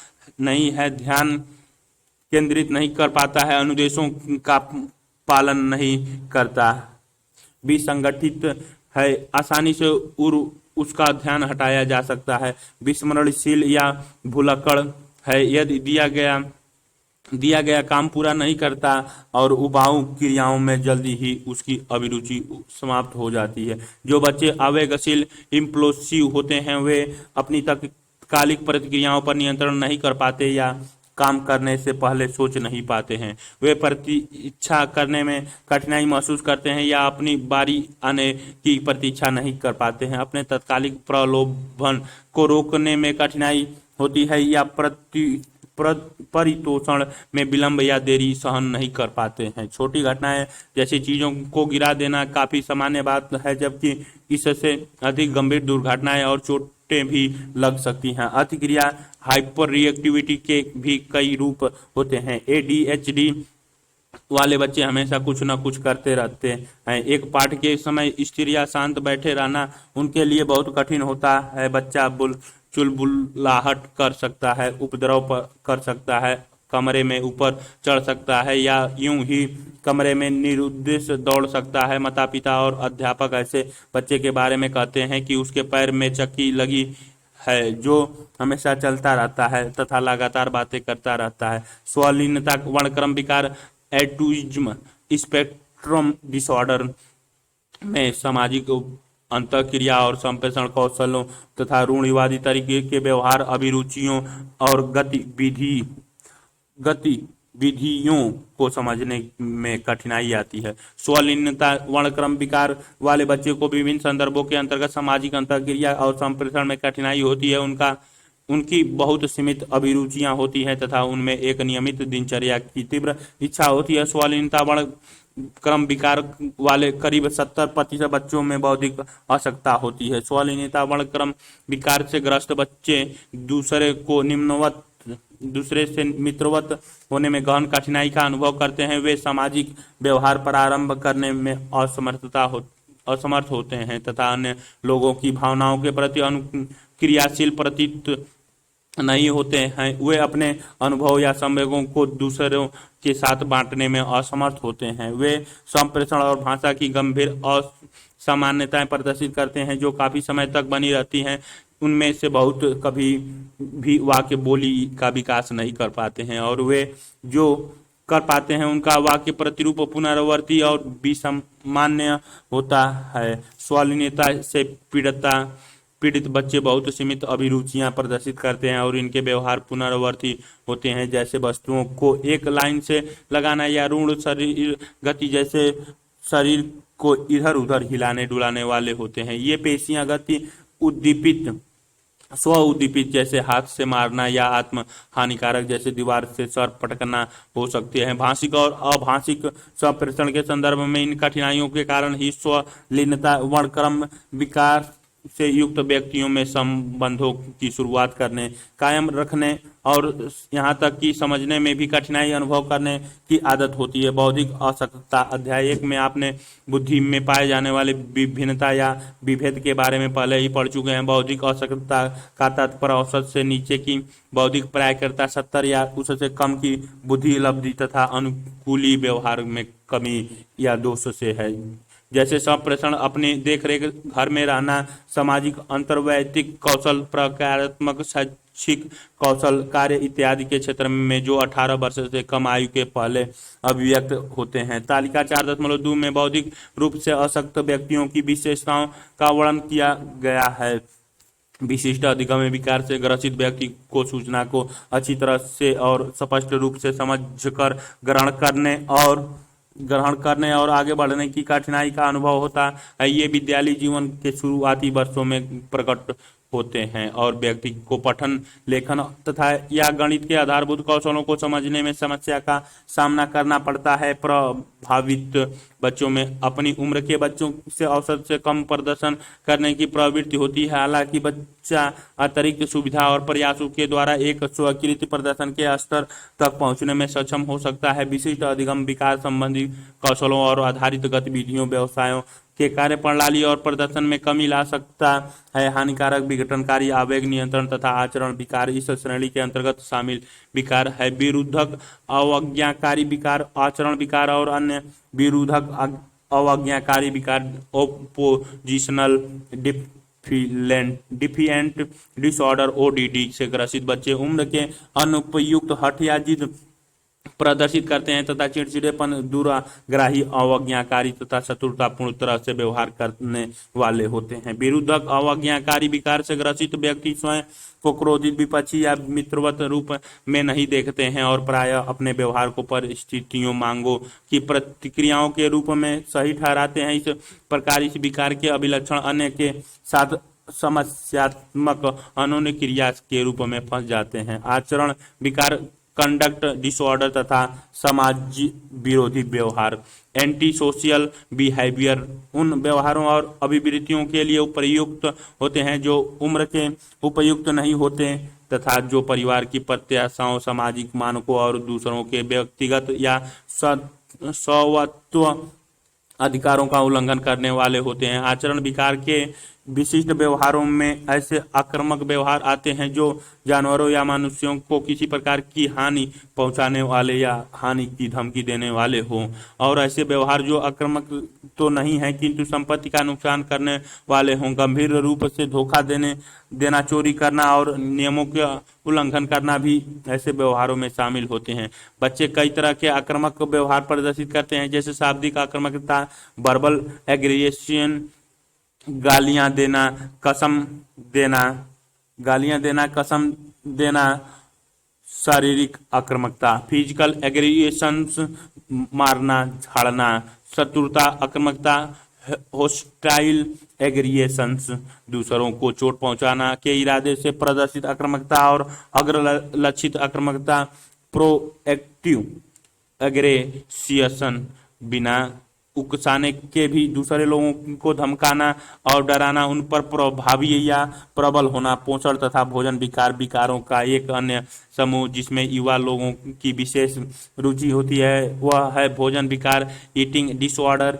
नहीं है, ध्यान केंद्रित नहीं कर पाता है, अनुदेशों का पालन नहीं करता, विसंगठित है, आसानी से उसका ध्यान हटाया जा सकता है, विस्मरणशील या भुलक्कड़ है, यदि दिया गया काम पूरा नहीं करता और उबाऊ क्रियाओं में जल्दी ही उसकी अभिरुचि समाप्त हो जाती है। जो बच्चे आवेगशील इम्प्लोसिव होते हैं, वे अपनी तत्कालिक प्रतिक्रियाओं पर नियंत्रण नहीं कर पाते या काम करने से पहले सोच नहीं पाते हैं। वे प्रतीक्षा करने में कठिनाई महसूस करते हैं या अपनी बारी आने की प्रतीक्षा नहीं कर पाते हैं। अपने तत्कालिक प्रलोभन को रोकने में कठिनाई होती है या परितोषण में विलंब या देरी सहन नहीं कर पाते हैं। छोटी घटनाएं जैसी चीजों को गिरा देना काफी सामान्य बात है, जबकि इससे अधिक गंभीर दुर्घटनाएं और चोटें भी लग सकती हैं। अतिक्रिया हाइपर रिएक्टिविटी के भी कई रूप होते हैं। एडीएचडी वाले बच्चे हमेशा कुछ न कुछ करते रहते हैं। एक पाठ के समय स्थिर या शांत बैठे रहना उनके लिए बहुत कठिन होता है। बच्चा चुलबुलाहट कर सकता है, उपद्रव कर सकता है, कमरे में ऊपर चढ़ सकता है या यूं ही कमरे में निरुद्देश्य दौड़ सकता है। माता पिता और अध्यापक ऐसे बच्चे के बारे में कहते हैं कि उसके पैर में चक्की लगी है, जो हमेशा चलता रहता है तथा लगातार बातें करता रहता है। स्वलीनता, वर्णक्रम विकार, ऑटिज्म स्पेक्ट्रम डिसऑर्डर में सामाजिक अंतःक्रिया और संप्रेषण कौशलों तथा रूढ़िवादी तरीके के व्यवहार, अभिरुचियों और गतिविधियों को समझने में कठिनाई आती है। स्वलीनता, वर्णक्रम विकार वाले बच्चे को विभिन्न संदर्भों के अंतर्गत सामाजिक अंतःक्रिया और संप्रेषण में कठिनाई होती है। उनकी बहुत सीमित अभिरुचियां होती हैं तथा उनमें एक नियमित दिनचर्या की तीव्र इच्छा होती है। स्वलीनता क्रम विकार वाले करीब 70% बच्चों में बौद्धिक अशक्तता होती है। स्वलीनता क्रम विकार से ग्रस्त बच्चे दूसरे से मित्रवत होने में गहन कठिनाई का अनुभव करते हैं। वे सामाजिक व्यवहार प्रारंभ करने में असमर्थ होते हैं तथा अन्य लोगों की भावनाओं के प्रति क्रियाशील प्रतीत नहीं होते हैं। वे अपने अनुभव या संवेगों को दूसरों के साथ बांटने में असमर्थ होते हैं। वे संप्रेषण और भाषा की गंभीर असामान्यताएं प्रदर्शित करते हैं जो काफी समय तक बनी रहती हैं। उनमें से बहुत कभी भी वाक्य बोली का विकास नहीं कर पाते हैं और वे जो कर पाते हैं उनका वाक्य प्रतिरूप पुनरावर्ती और विसामान्य होता है। स्वलीनता से पीड़ित बच्चे बहुत सीमित अभिरुचियां प्रदर्शित करते हैं और इनके व्यवहार पुनरावर्ती होते हैं, जैसे वस्तुओं को एक लाइन से लगाना या रूढ़ शरीर गति जैसे शरीर को इधर उधर हिलाने डुलाने वाले होते हैं। ये पेशियां गति उद्दीपित, स्व उद्दीपित जैसे हाथ से मारना या आत्म हानिकारक जैसे दीवार से सर पटकना हो सकते हैं। भाषिक और अभाषिक संप्रेषण के संदर्भ में इन कठिनाइयों के कारण ही स्वलीनता वर्णक्रम विकार से युक्त व्यक्तियों में संबंधों की शुरुआत करने, कायम रखने और यहाँ तक कि समझने में भी कठिनाई अनुभव करने की आदत होती है। बौद्धिक अशक्तता, अध्याय 1 में आपने बुद्धि में पाए जाने वाले विभिन्नता या विभेद के बारे में पहले ही पढ़ चुके हैं। बौद्धिक अशक्तता का तात्पर्य औसत से नीचे की बौद्धिक प्रायिकता, 70 या उससे कम की बुद्धि लब्धि तथा अनुकूली व्यवहार में कमी या दोष से है। जैसे संप्रेषण, अपनी देखरेख, घर में रहना, सामाजिक अंतर्वैयक्तिक कौशल, प्रकारात्मक शैक्षिक कौशल, कार्य इत्यादि के क्षेत्र में जो 18 वर्ष से कम आयु के पहले अभिव्यक्त होते हैं। तालिका 4.2 में बौद्धिक रूप से अशक्त व्यक्तियों की विशेषताओं का वर्णन किया गया है। विशिष्ट अधिगम्य विकार से ग्रसित व्यक्ति को सूचना को अच्छी तरह से और स्पष्ट रूप से समझकर ग्रहण करने और आगे बढ़ने की कठिनाई का अनुभव होता है। ये विद्यालय जीवन के शुरुआती वर्षों में प्रकट होते हैं और व्यक्ति को पठन, लेखन तथा या गणित के आधारभूत कौशलों को समझने में समस्या का सामना करना पड़ता है। प्रभावित बच्चों में अपनी उम्र के बच्चों से औसत से कम प्रदर्शन करने की प्रवृत्ति होती है। हालांकि बच्चा अतिरिक्त सुविधा और प्रयासों के द्वारा एक स्वीकृत प्रदर्शन के स्तर तक पहुंचने में सक्षम हो सकता है। विशिष्ट अधिगम विकास संबंधी कौशलों और आधारित गतिविधियों, व्यवसायों के कार्य प्रणाली और प्रदर्शन में कमी ला सकता है। हानिकारक, विघटनकारी, आवेग नियंत्रण तथा आचरण विकार इस श्रेणी के अंतर्गत शामिल विकार है। विरोधक, अवज्ञाकारी विकार, आचरण विकार और अन्य विरोधक अवज्ञाकारी विकार, ओपोजिशनल डिफिएंट डिसऑर्डर ODD से ग्रसित बच्चे उम्र के अनुपयुक्त हठ या जिद प्रदर्शित करते हैं तथा चिड़चिड़ेपन, दूराग्राही, अवज्ञाकारी तथा शत्रुतापूर्ण तरह से व्यवहार करने वाले होते हैं। विरोधक अवज्ञाकारी विकार से ग्रसित व्यक्ति स्वयं को क्रोधित, विपक्षी या मित्रवत रूप में नहीं देखते हैं और प्रायः अपने व्यवहार को परिस्थितियों, मांगों की प्रतिक्रियाओं के रूप में सही ठहराते हैं। इस प्रकार इस विकार के अभिलक्षण अन्य के साथ समस्यात्मक अनोन्य क्रिया के रूप में फंस जाते हैं। आचरण विकार, कंडक्ट डिसऑर्डर तथा समाज विरोधी व्यवहार, एंटी सोशल बिहेवियर उन व्यवहारों और अभिवृत्तियों के लिए उपयुक्त होते हैं जो उम्र के उपयुक्त नहीं होते तथा जो परिवार की प्रत्याशाओं, सामाजिक मानकों और दूसरों के व्यक्तिगत या स्वत्व अधिकारों का उल्लंघन करने वाले होते हैं। आचरण विकार के विशिष्ट व्यवहारों में ऐसे आक्रामक व्यवहार आते हैं जो जानवरों या मनुष्यों को किसी प्रकार की हानि पहुंचाने वाले या हानि की धमकी देने वाले हों, और ऐसे व्यवहार जो आक्रामक तो नहीं है किंतु संपत्ति का नुकसान करने वाले हों। गंभीर रूप से धोखा देना, चोरी करना और नियमों का उल्लंघन करना भी ऐसे व्यवहारों में शामिल होते हैं। बच्चे कई तरह के आक्रामक व्यवहार प्रदर्शित करते हैं, जैसे शाब्दिक आक्रामकता, वर्बल एग्रेशन, गालियां देना, कसम देना, शारीरिक आक्रामकता, फिजिकल एग्रेशंस, मारना, झाड़ना, शत्रुता आक्रामकता, होस्टाइल एग्रेशंस, दूसरों को चोट पहुंचाना के इरादे से प्रदर्शित आक्रामकता और अग्रलक्षित आक्रामकता, प्रोएक्टिव एग्रेसियन, बिना उकसाने के भी दूसरे लोगों को धमकाना और डराना, उन पर प्रभावी या प्रबल होना। पोषण तथा भोजन विकार विकारों का एक अन्य समूह जिसमें युवा लोगों की विशेष रुचि होती है वह है भोजन विकार, ईटिंग डिसऑर्डर।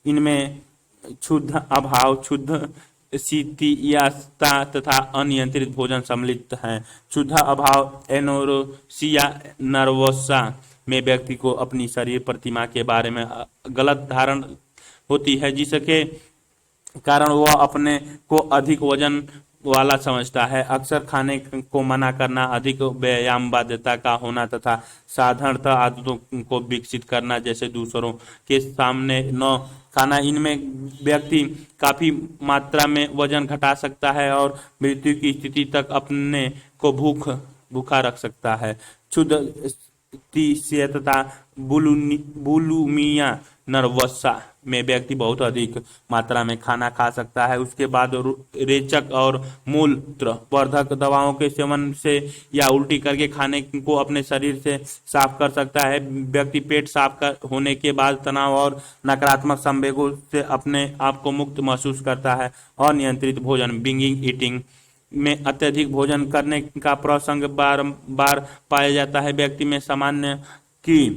इनमें क्षुद्ध अभाव, क्षुद्ध शिथिलता तथा अनियंत्रित भोजन सम्मिलित है। क्षुद्ध अभाव, एनोरेक्सिया नर्वोसा में व्यक्ति को अपनी शरीर प्रतिमा के बारे में गलत धारणा होती है जिसके कारण वह अपने को अधिक वजन वाला समझता है। अक्सर खाने को मना करना, अधिक व्यायाम, बाध्यता का होना तथा साधारणतः आदतों को विकसित करना, जैसे दूसरों के सामने न खाना। इनमें व्यक्ति काफी मात्रा में वजन घटा सकता है और मृत्यु की स्थिति तक अपने को भूखा रख सकता है। क्षुद्र तथा बुलिमिया नर्वसा में व्यक्ति बहुत अधिक मात्रा में खाना खा सकता है। उसके बाद रेचक और मूत्र वर्धक दवाओं के सेवन से या उल्टी करके खाने को अपने शरीर से साफ कर सकता है। व्यक्ति पेट साफ होने के बाद तनाव और नकारात्मक संवेगों से अपने आप को मुक्त महसूस करता है। अनियंत्रित भोजन, बिंगिंग ईटिंग में अत्यधिक भोजन करने का प्रसंग बार पाया जाता है। व्यक्ति में सामान्य की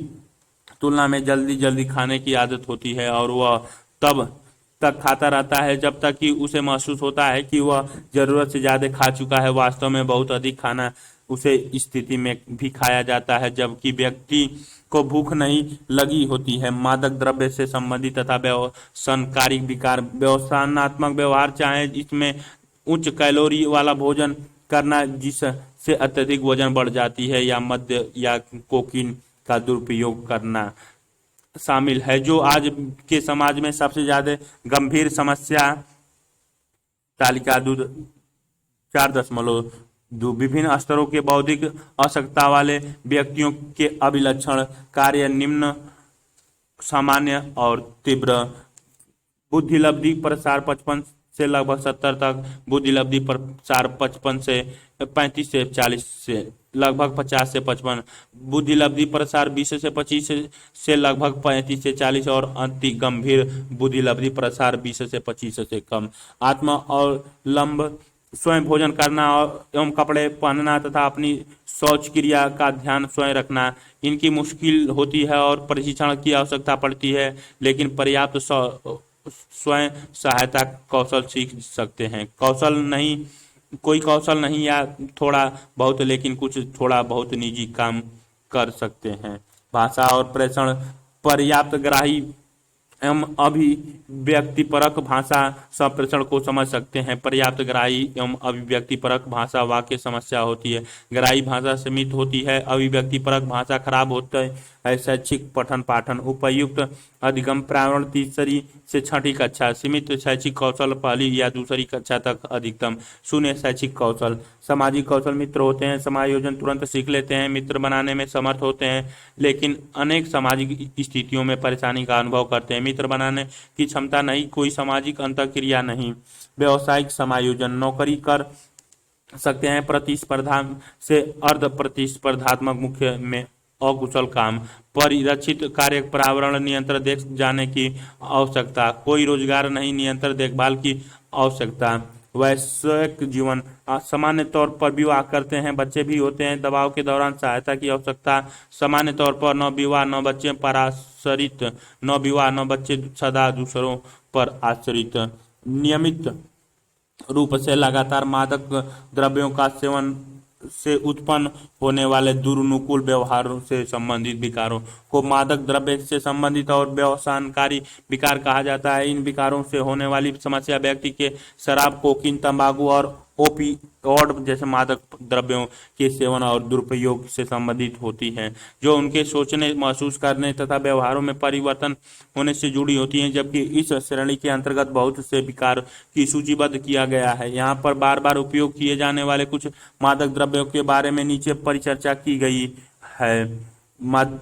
तुलना में जल्दी खाने की आदत होती है और वह तब तक खाता रहता है जब तक कि उसे महसूस होता है कि वह जरूरत से ज्यादा खा चुका है। वास्तव में बहुत अधिक खाना उसे स्थिति में भी खाया जाता है जबकि व्यक्ति को भूख नहीं लगी होती है। मादक द्रव्य से संबंधित तथा व्यसनकारी विकार, व्यसनात्मक व्यवहार चाहे इसमें उच्च कैलोरी वाला भोजन करना जिससे अत्यधिक वजन बढ़ जाती है, या मद्य या कोकीन का दुरुपयोग करना शामिल है। जो आज के समाज में सबसे ज्यादा गंभीर समस्या तालिका दूध 4.2 विभिन्न स्तरों के बौद्धिक आवश्यकता वाले व्यक्तियों के अभिलक्षण कार्य निम्न, सामान्य और तीव्र। बुद्धिलब्धि प्रसार 55 से लगभग 70 तक, बुद्धिलब्धि प्रसार 55 से 35 से 40 से लगभग 50 से 55, बुद्धिलब्धि प्रसार 20 से 25 से लगभग 35 से 40 और अति गंभीर बुद्धिलब्धि प्रसार 20 से 25 से कम। आत्मा और लंब स्वयं भोजन करना और एवं कपड़े पहनना तथा अपनी शौच क्रिया का ध्यान स्वयं रखना इनकी मुश्किल होती है और प्रशिक्षण की आवश्यकता पड़ती है, लेकिन पर्याप्त स्वयं सहायता कौशल सीख सकते हैं। कोई कौशल नहीं या थोड़ा बहुत, लेकिन कुछ थोड़ा बहुत निजी काम कर सकते हैं। भाषा और प्रेषण पर्याप्त ग्राही एवं अभिव्यक्तिपरक भाषा संप्रेषण को समझ सकते हैं। पर्याप्त ग्राही एवं अभिव्यक्तिपरक भाषा वाक्य समस्या होती है। ग्राही भाषा सीमित होती है, अभिव्यक्तिपरक भाषा खराब होता है। शैक्षिक पठन पाठन उपयुक्त अधिगम प्रावरण 3री से 6ठी कक्षा, सीमित शैक्षिक कौशल 1ली या 2री कक्षा तक अधिकतम। शून्य शैक्षिक कौशल, सामाजिक कौशल मित्र होते हैं, समायोजन तुरंत सीख लेते हैं, मित्र बनाने में समर्थ होते हैं, लेकिन अनेक सामाजिक स्थितियों में परेशानी का अनुभव करते हैं। मित्र बनाने की क्षमता नहीं, कोई सामाजिक अंतःक्रिया नहीं। व्यवसायिक समायोजन, नौकरी कर सकते हैं, प्रतिस्पर्धा से अर्ध प्रतिस्पर्धात्मक, मुख्य में अकुशल काम, परिरक्षित कार्य पर्यावरण नियंत्रण देख जाने की आवश्यकता, कोई रोजगार नहीं, नियंत्रण देखभाल की आवश्यकता। वैश्विक जीवन, सामान्य तौर पर विवाह करते हैं, बच्चे भी होते हैं, दबाव के दौरान सहायता की आवश्यकता, सामान्य तौर पर न विवाह न बच्चे पराश्रित, न विवाह न बच्चे सदा दूसरों पर आश्रित। नियमित रूप से लगातार मादक द्रव्यों का सेवन से उत्पन्न होने वाले दुर्नुकूल व्यवहारों से संबंधित विकारों को मादक द्रव्य से संबंधित और व्यसनकारी विकार कहा जाता है। इन विकारों से होने वाली समस्या व्यक्ति के शराब, कोकीन, तंबाकू और ओपियोड जैसे मादक द्रव्यों के सेवन और दुरुपयोग से संबंधित होती है, जो उनके सोचने, महसूस करने तथा व्यवहारों में परिवर्तन होने से जुड़ी होती हैं। जबकि इस श्रेणी के अंतर्गत बहुत से विकार की सूचीबद्ध किया गया है। यहाँ पर बार बार उपयोग किए जाने वाले कुछ मादक द्रव्यों के बारे में नीचे परिचर्चा की गई है। मद,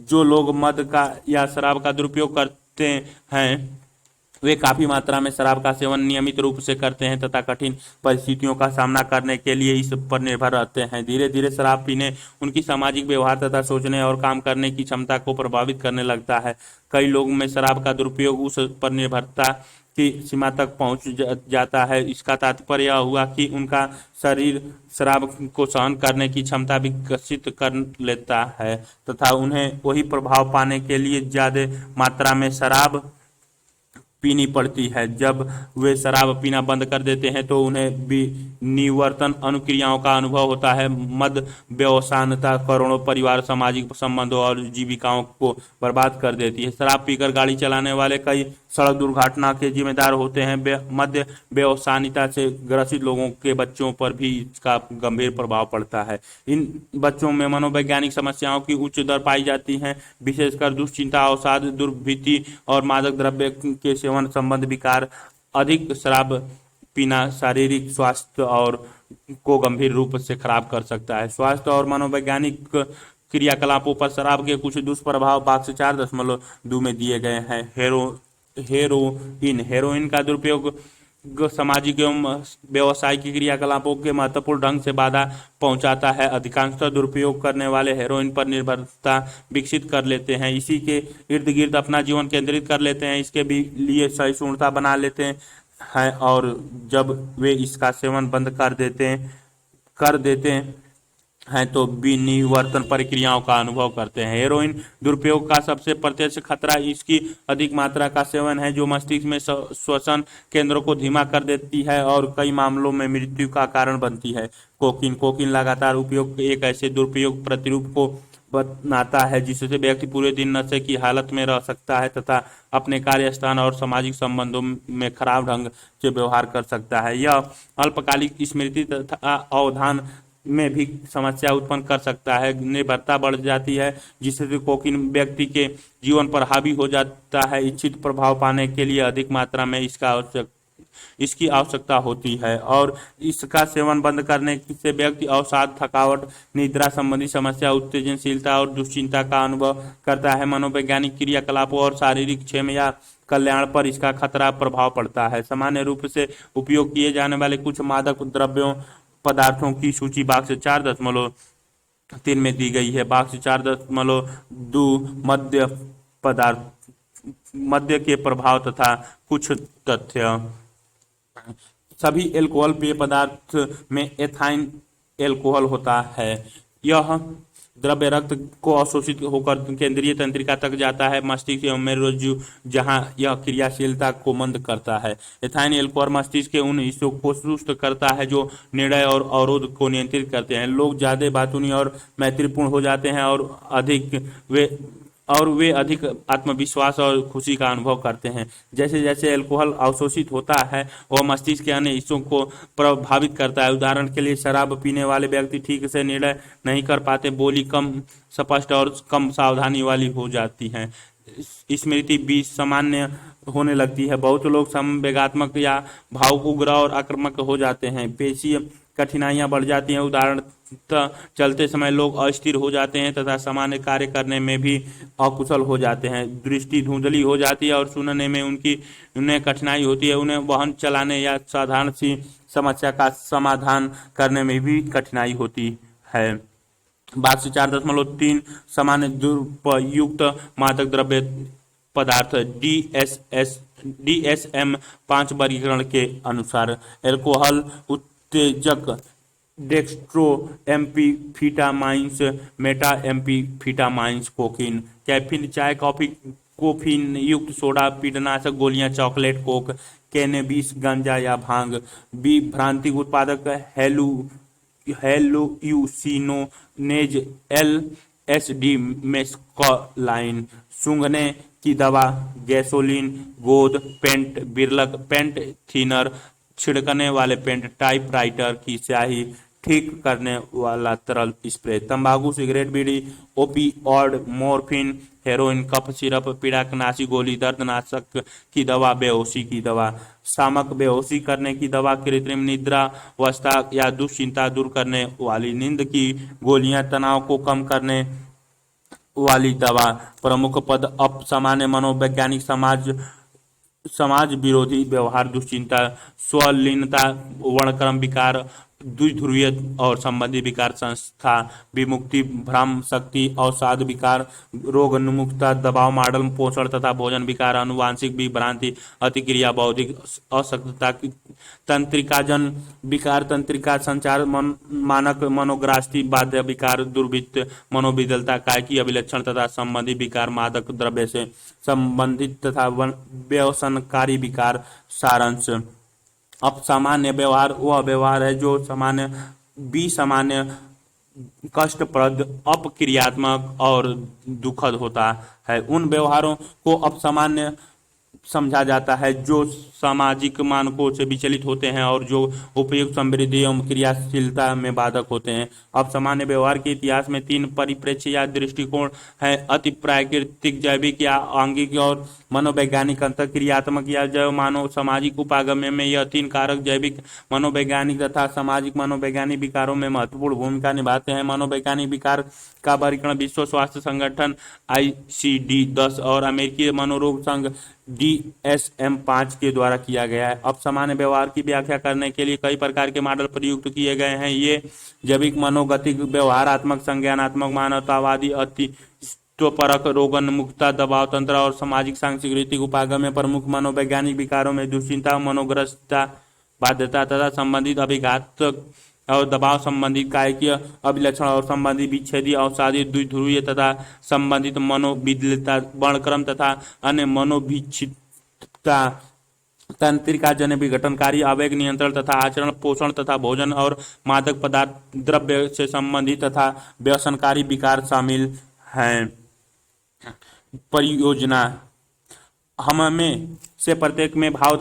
जो लोग मद का या शराब का दुरुपयोग करते हैं वे काफी मात्रा में शराब का सेवन नियमित रूप से करते हैं तथा कठिन परिस्थितियों का सामना करने के लिए इस पर निर्भर रहते हैं। धीरे धीरे शराब पीने उनकी सामाजिक व्यवहार तथा सोचने और काम करने की क्षमता को प्रभावित करने लगता है। कई लोगों में शराब का दुरुपयोग उस पर निर्भरता की सीमा तक पहुंच जाता है। इसका तात्पर्य यह हुआ कि उनका शरीर शराब को सहन करने की क्षमता विकसित कर लेता है तथा उन्हें वही प्रभाव पाने के लिए ज्यादा मात्रा में शराब पीनी पड़ती है। जब वे शराब पीना बंद कर देते हैं तो उन्हें भी निवर्तन अनुक्रियाओं का अनुभव होता है। मद व्यसनता करोड़ों परिवार, सामाजिक संबंधों और जीविकाओं को बर्बाद कर देती है। शराब पीकर गाड़ी चलाने वाले कई सड़क दुर्घटना के जिम्मेदार होते हैं। मद्य व्यसनिता से ग्रसित लोगों के बच्चों पर भी इसका गंभीर प्रभाव पड़ता है। इन बच्चों में मनोवैज्ञानिक समस्याओं की उच्च दर पाई जाती है, विशेषकर दुश्चिंता, अवसाद, दुर्भीति और मादक द्रव्य के सेवन संबंध विकार। अधिक शराब पीना शारीरिक स्वास्थ्य और को गंभीर रूप से खराब कर सकता है। स्वास्थ्य और मनोवैज्ञानिक क्रियाकलापों पर शराब के कुछ दुष्प्रभाव भाग 4.2 में दिए गए हैं। हेरोइन का दुरुपयोग सामाजिक एवं व्यवसायिक क्रियाकलापों के महत्वपूर्ण ढंग से बाधा पहुंचाता है। अधिकांशतः दुरुपयोग करने वाले हेरोइन पर निर्भरता विकसित कर लेते हैं, इसी के इर्द गिर्द अपना जीवन केंद्रित कर लेते हैं, इसके भी लिए सहिष्णुता बना लेते हैं और जब वे इसका सेवन बंद कर देते हैं हैं तो विनिवर्तन प्रक्रियाओं का अनुभव करते हैं। हेरोइन दुरुपयोग का सबसे प्रत्यक्ष खतरा इसकी अधिक मात्रा का सेवन है, जो मस्तिष्क में श्वसन केंद्रों को धीमा कर देती है और कई मामलों में मृत्यु का कारण बनती है। कोकीन कोकीन लगातार उपयोग एक ऐसे दुरुपयोग प्रतिरूप को बनाता है जिससे व्यक्ति पूरे दिन नशे की हालत में रह सकता है तथा अपने कार्यस्थान और सामाजिक संबंधों में खराब ढंग से व्यवहार कर सकता है। यह अल्पकालिक स्मृति तथा अवधान में भी समस्या उत्पन्न कर सकता है। निर्भरता बढ़ जाती है जिससे कोकीन व्यक्ति के जीवन पर हावी हो जाता है। इच्छित प्रभाव पाने के लिए अधिक मात्रा में इसकी आवश्यकता होती है और इसका सेवन बंद करने से व्यक्ति अवसाद, थकावट, निद्रा संबंधी समस्या, उत्तेजनशीलता और दुश्चिंता का अनुभव करता है। मनोवैज्ञानिक क्रियाकलापों और शारीरिक क्षेम या कल्याण पर इसका खतरा प्रभाव पड़ता है। सामान्य रूप से उपयोग किए जाने वाले कुछ मादक द्रव्यों पदार्थों की सूची बॉक्स 4.3 में दी गई है। बॉक्स 4.2 मद्य पदार्थ मद्य के प्रभाव तथा कुछ तथ्य। सभी एल्कोहल पेय पदार्थ में एथाइन एल्कोहल होता है। यह द्रव्य रक्त को अवशोषित होकर केंद्रीय तंत्रिका तक जाता है, मस्तिष्क एवं मेरुरज्जु, जहां यह क्रियाशीलता को मंद करता है। एथाइन एल्कोहल मस्तिष्क के उन हिस्सों को सुस्त करता है जो निर्णय और अवरोध को नियंत्रित करते हैं। लोग ज्यादा बातूनी और मैत्रीपूर्ण हो जाते हैं और वे अधिक आत्मविश्वास और खुशी का अनुभव करते हैं। जैसे जैसे अल्कोहल अवशोषित होता है वह मस्तिष्क के अन्य हिस्सों को प्रभावित करता है। उदाहरण के लिए शराब पीने वाले व्यक्ति ठीक से निर्णय नहीं कर पाते, बोली कम स्पष्ट और कम सावधानी वाली हो जाती है, स्मृति भी सामान्य होने लगती है। बहुत लोग संवेगात्मक या भावुक, उग्र और आक्रामक हो जाते हैं। पेशीय कठिनाइयां बढ़ जाती हैं, उदाहरण चलते समय लोग अस्थिर हो जाते हैं तथा सामान्य कार्य करने में भी अकुशल हो जाते हैं। दृष्टि धुंधली हो जाती है और सुनने में उन्हें कठिनाई होती है। उन्हें वाहन चलाने या साधारण सी समस्या का समाधान करने में भी कठिनाई होती है। बात 4.3 सामान्य दुरुपयुक्त मादक द्रव्य पदार्थ DSM 5 वर्गीकरण के अनुसार। अल्कोहल उत्तेजक डेक्स्ट्रो एम्फीटामाइंस, मेटा एम्फीटामाइंस, कोकीन, कैफीन, चाय, कॉफी, कोफीन युक्त सोडा, कीटनाशक गोलियां, चॉकलेट, कोक, कैनेबिस, गांजा या भांग, विभ्रांति उत्पादक, हेलुसिनोनेज, LSD, मेस्कलाइन, सूंघने की दवा, गैसोलीन, गोंद, पेंट, बिरलक, पेंट थिनर, छिड़कने वाले पेंट, टाइपराइटर की स्याही, ठीक करने वाला तरल स्प्रे, तंबाकू, सिगरेट, बीड़ी, opioid, morphine, heroin, cough syrup, पीड़ानाशी गोली, दर्दनाशक की दवा, बेहोशी की दवा, शामक, बेहोशी करने की दवा, कृत्रिम निद्रावस्था या दुश्चिंता दूर करने वाली नींद की गोलियां, तनाव को कम करने वाली दवा। प्रमुख पद अपसामान्य मनोवैज्ञानिक समाज विरोधी व्यवहार, दुश्चिंता, स्वलीनता, वर्णक्रम विकार, द्विध्रुवीय और संबंधी विकार, संस्था विमुक्ति, भ्रम शक्ति, अवसाद विकार, रोगोन्मुखता, दबाव मॉडल, पोषण तथा भोजन विकार, अनुवांशिक विभ्रांति, अतिक्रिया, बौद्धिक अशक्तता, तंत्रिकाजन विकार, तंत्रिका संचार, मानक मनोग्रास्ति, बाध्य विकार, दुर्वृत्त मनोविदलता, कायिकी अभिलक्षण तथा संबंधी विकार, मादक द्रव्य से संबंधित तथा व्यसनकारी विकार। सारांश। अपसामान्य व्यवहार वह व्यवहार है जो विसामान्य, कष्टप्रद, अपक्रियात्मक और दुखद होता है। उन व्यवहारों को अपसामान्य समझा जाता है जो सामाजिक मानकों से विचलित होते हैं और जो उपयुक्त समृद्धि एवं क्रियाशीलता में बाधक होते हैं। अब सामान्य व्यवहार के इतिहास में 3 परिप्रेक्ष्य या दृष्टिकोण है: अति प्राकृतिक, जैविक या आंगिक और मनोवैज्ञानिक। अंतःक्रियात्मक या जैव मानव सामाजिक उपागम में यह 3 कारक जैविक, मनोवैज्ञानिक तथा सामाजिक मनोवैज्ञानिक विकारों में महत्वपूर्ण भूमिका निभाते हैं। मनोवैज्ञानिक विकार का वर्गीकरण विश्व स्वास्थ्य संगठन ICD-10 और अमेरिकी मनोरोग संघ DSM 5 के द्वारा किया गया है। अब सामान्य व्यवहार की व्याख्या करने के लिए कई प्रकार के मॉडल प्रयुक्त किए गए हैं। ये जैविक, मनोगतिक, व्यवहारात्मक, संज्ञानात्मक, मानवतावादी, अस्तित्वपरक, रोगोन्मुखता, दबाव तंत्र और सामाजिक सांस्कृतिक उपागम में प्रमुख मनोवैज्ञानिक विकारों में दुश्चिंता, मनोग्रस्तता, बाध्यता तथा संबंधित अभिघात और दबाव संबंधित कायिकीय अभिलक्षण और संबंधित विच्छेदी अवसादी द्विध्रुवीय तथा संबंधित मनोविद्यता वर्णक्रम तथा अन्य मनोभिक्षिप्तता तंत्रिका जन्य विघटनकारी आवेग नियंत्रण तथा आचरण पोषण तथा भोजन और मादक पदार्थ द्रव्य से संबंधित तथा व्यसनकारी विकार शामिल हैं। परियोजना हम में से प्रत्येक में भाव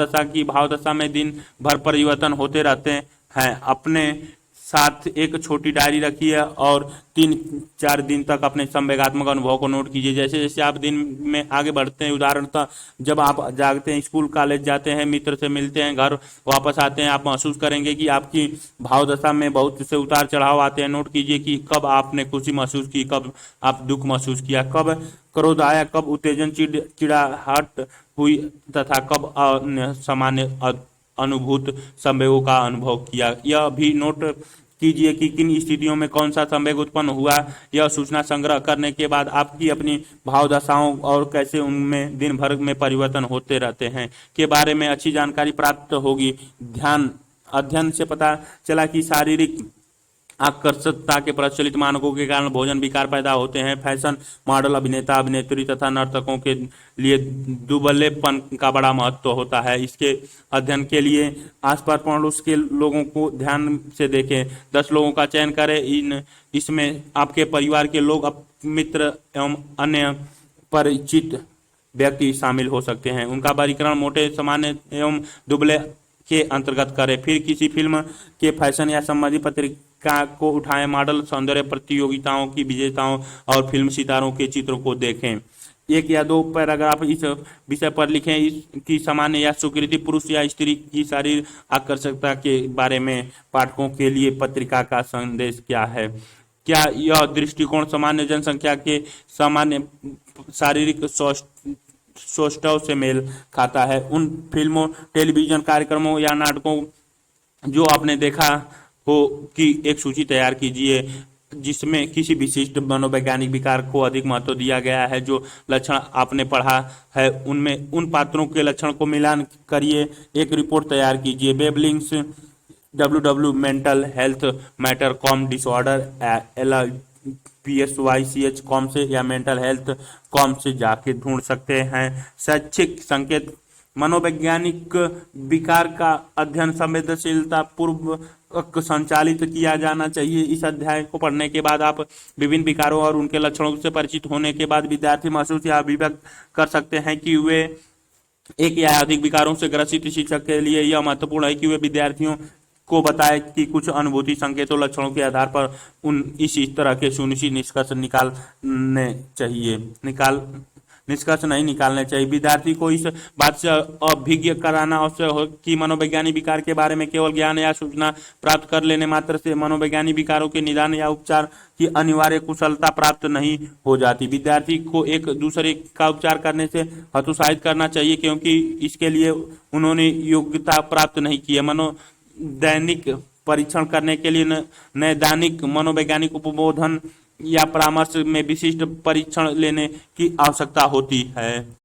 दशा में दिन भर परिवर्तन होते रहते हैं। अपने साथ एक छोटी डायरी रखिए और 3-4 दिन तक अपने संवेगात्मक अनुभव को नोट कीजिए। जैसे जैसे आप दिन में आगे बढ़ते हैं, उदाहरणतः जब आप जागते हैं, स्कूल कॉलेज जाते हैं, मित्र से मिलते हैं, घर वापस आते हैं, आप महसूस करेंगे कि आपकी भाव दशा में बहुत से उतार चढ़ाव आते हैं। नोट कीजिए कि कब आपने खुशी महसूस की, कब आप दुख महसूस किया, कब क्रोध आया, कब उत्तेजन चिड़चिड़ाहट हुई तथा कब सामान्य अनुभूत संवेगों का अनुभव किया। यह भी नोट कीजिए कि किन स्थितियों में कौन सा संवेग उत्पन्न हुआ। यह सूचना संग्रह करने के बाद आपकी अपनी भाव दशाओं और कैसे उनमें दिन भर में परिवर्तन होते रहते हैं के बारे में अच्छी जानकारी प्राप्त होगी। अध्ययन से पता चला कि शारीरिक आकर्षकता के प्रचलित मानकों के कारण भोजन विकार पैदा होते हैं। फैशन मॉडल, अभिनेता, अभिनेत्री तथा नर्तकों के लिए दुबलेपन का बड़ा महत्व होता है। इसके अध्ययन के लिए आसपास पड़ोस के लोगों को ध्यान से देखें। 10 लोगों का चयन करें। इसमें आपके परिवार के लोग, मित्र एवं अन्य परिचित व्यक्ति शामिल हो सकते हैं। उनका वर्गीकरण मोटे, सामान्य एवं दुबले के अंतर्गत करें। फिर किसी फिल्म के फैशन या संबंधित पत्रिका को उठाएं। मॉडल, सौंदर्य प्रतियोगिताओं की विजेताओं और फिल्म सितारों के चित्रों को देखें। 1 या 2 पैराग्राफ इस विषय पर लिखें कि सामान्य या स्वीकृति पुरुष या स्त्री की शारीरिक आकर्षकता के बारे में पाठकों के लिए पत्रिका का संदेश क्या है। क्या यह दृष्टिकोण सामान्य जनसंख्या के सामान्य शारीरिक सौष्ठव से मेल खाता है। उन फिल्मों, टेलीविजन कार्यक्रमों या नाटकों जो आपने देखा हो की एक सूची तैयार कीजिए जिसमें किसी विशिष्ट मनोवैज्ञानिक विकार को अधिक महत्व दिया गया है। जो लक्षण आपने पढ़ा है उनमें उन पात्रों के लक्षण को मिलान करिए। एक रिपोर्ट तैयार कीजिए। Web links www.mentalhealthmatter.com, disorder LIPSYCH.com से या mentalhealth.com से जाके ढूंढ सकते हैं। शैक्षिक संकेत, मनोवैज्ञानिक विकार का अध्ययन संवेदनशीलता पूर्वक संचालित किया जाना चाहिए। इस अध्याय को पढ़ने के बाद आप विभिन्न विकारों और उनके लक्षणों से परिचित होने के बाद विद्यार्थी महसूस या अभिव्यक्त कर सकते हैं कि वे एक या अधिक विकारों से ग्रसित। शिक्षक के लिए यह महत्वपूर्ण है कि वे विद्यार्थियों को बताए कि कुछ अनुभूति संकेतों लक्षणों के आधार पर इस तरह के सुनिश्चित निष्कर्ष नहीं निकालने चाहिए। विद्यार्थी को इस बात से अभिज्ञ कराना आवश्यक हो कि मनोवैज्ञानिक विकार के बारे में केवल ज्ञान या सूचना प्राप्त कर लेने मात्र से मनोवैज्ञानिक विकारों के निदान या उपचार की अनिवार्य कुशलता प्राप्त नहीं हो जाती। विद्यार्थी को एक दूसरे का उपचार करने से हतोत्साहित करना चाहिए क्योंकि इसके लिए उन्होंने योग्यता प्राप्त नहीं की है। मनोदैनिक परीक्षण करने के लिए नैदानिक मनोवैज्ञानिक उपबोधन या परामर्श में विशिष्ट परीक्षण लेने की आवश्यकता होती है।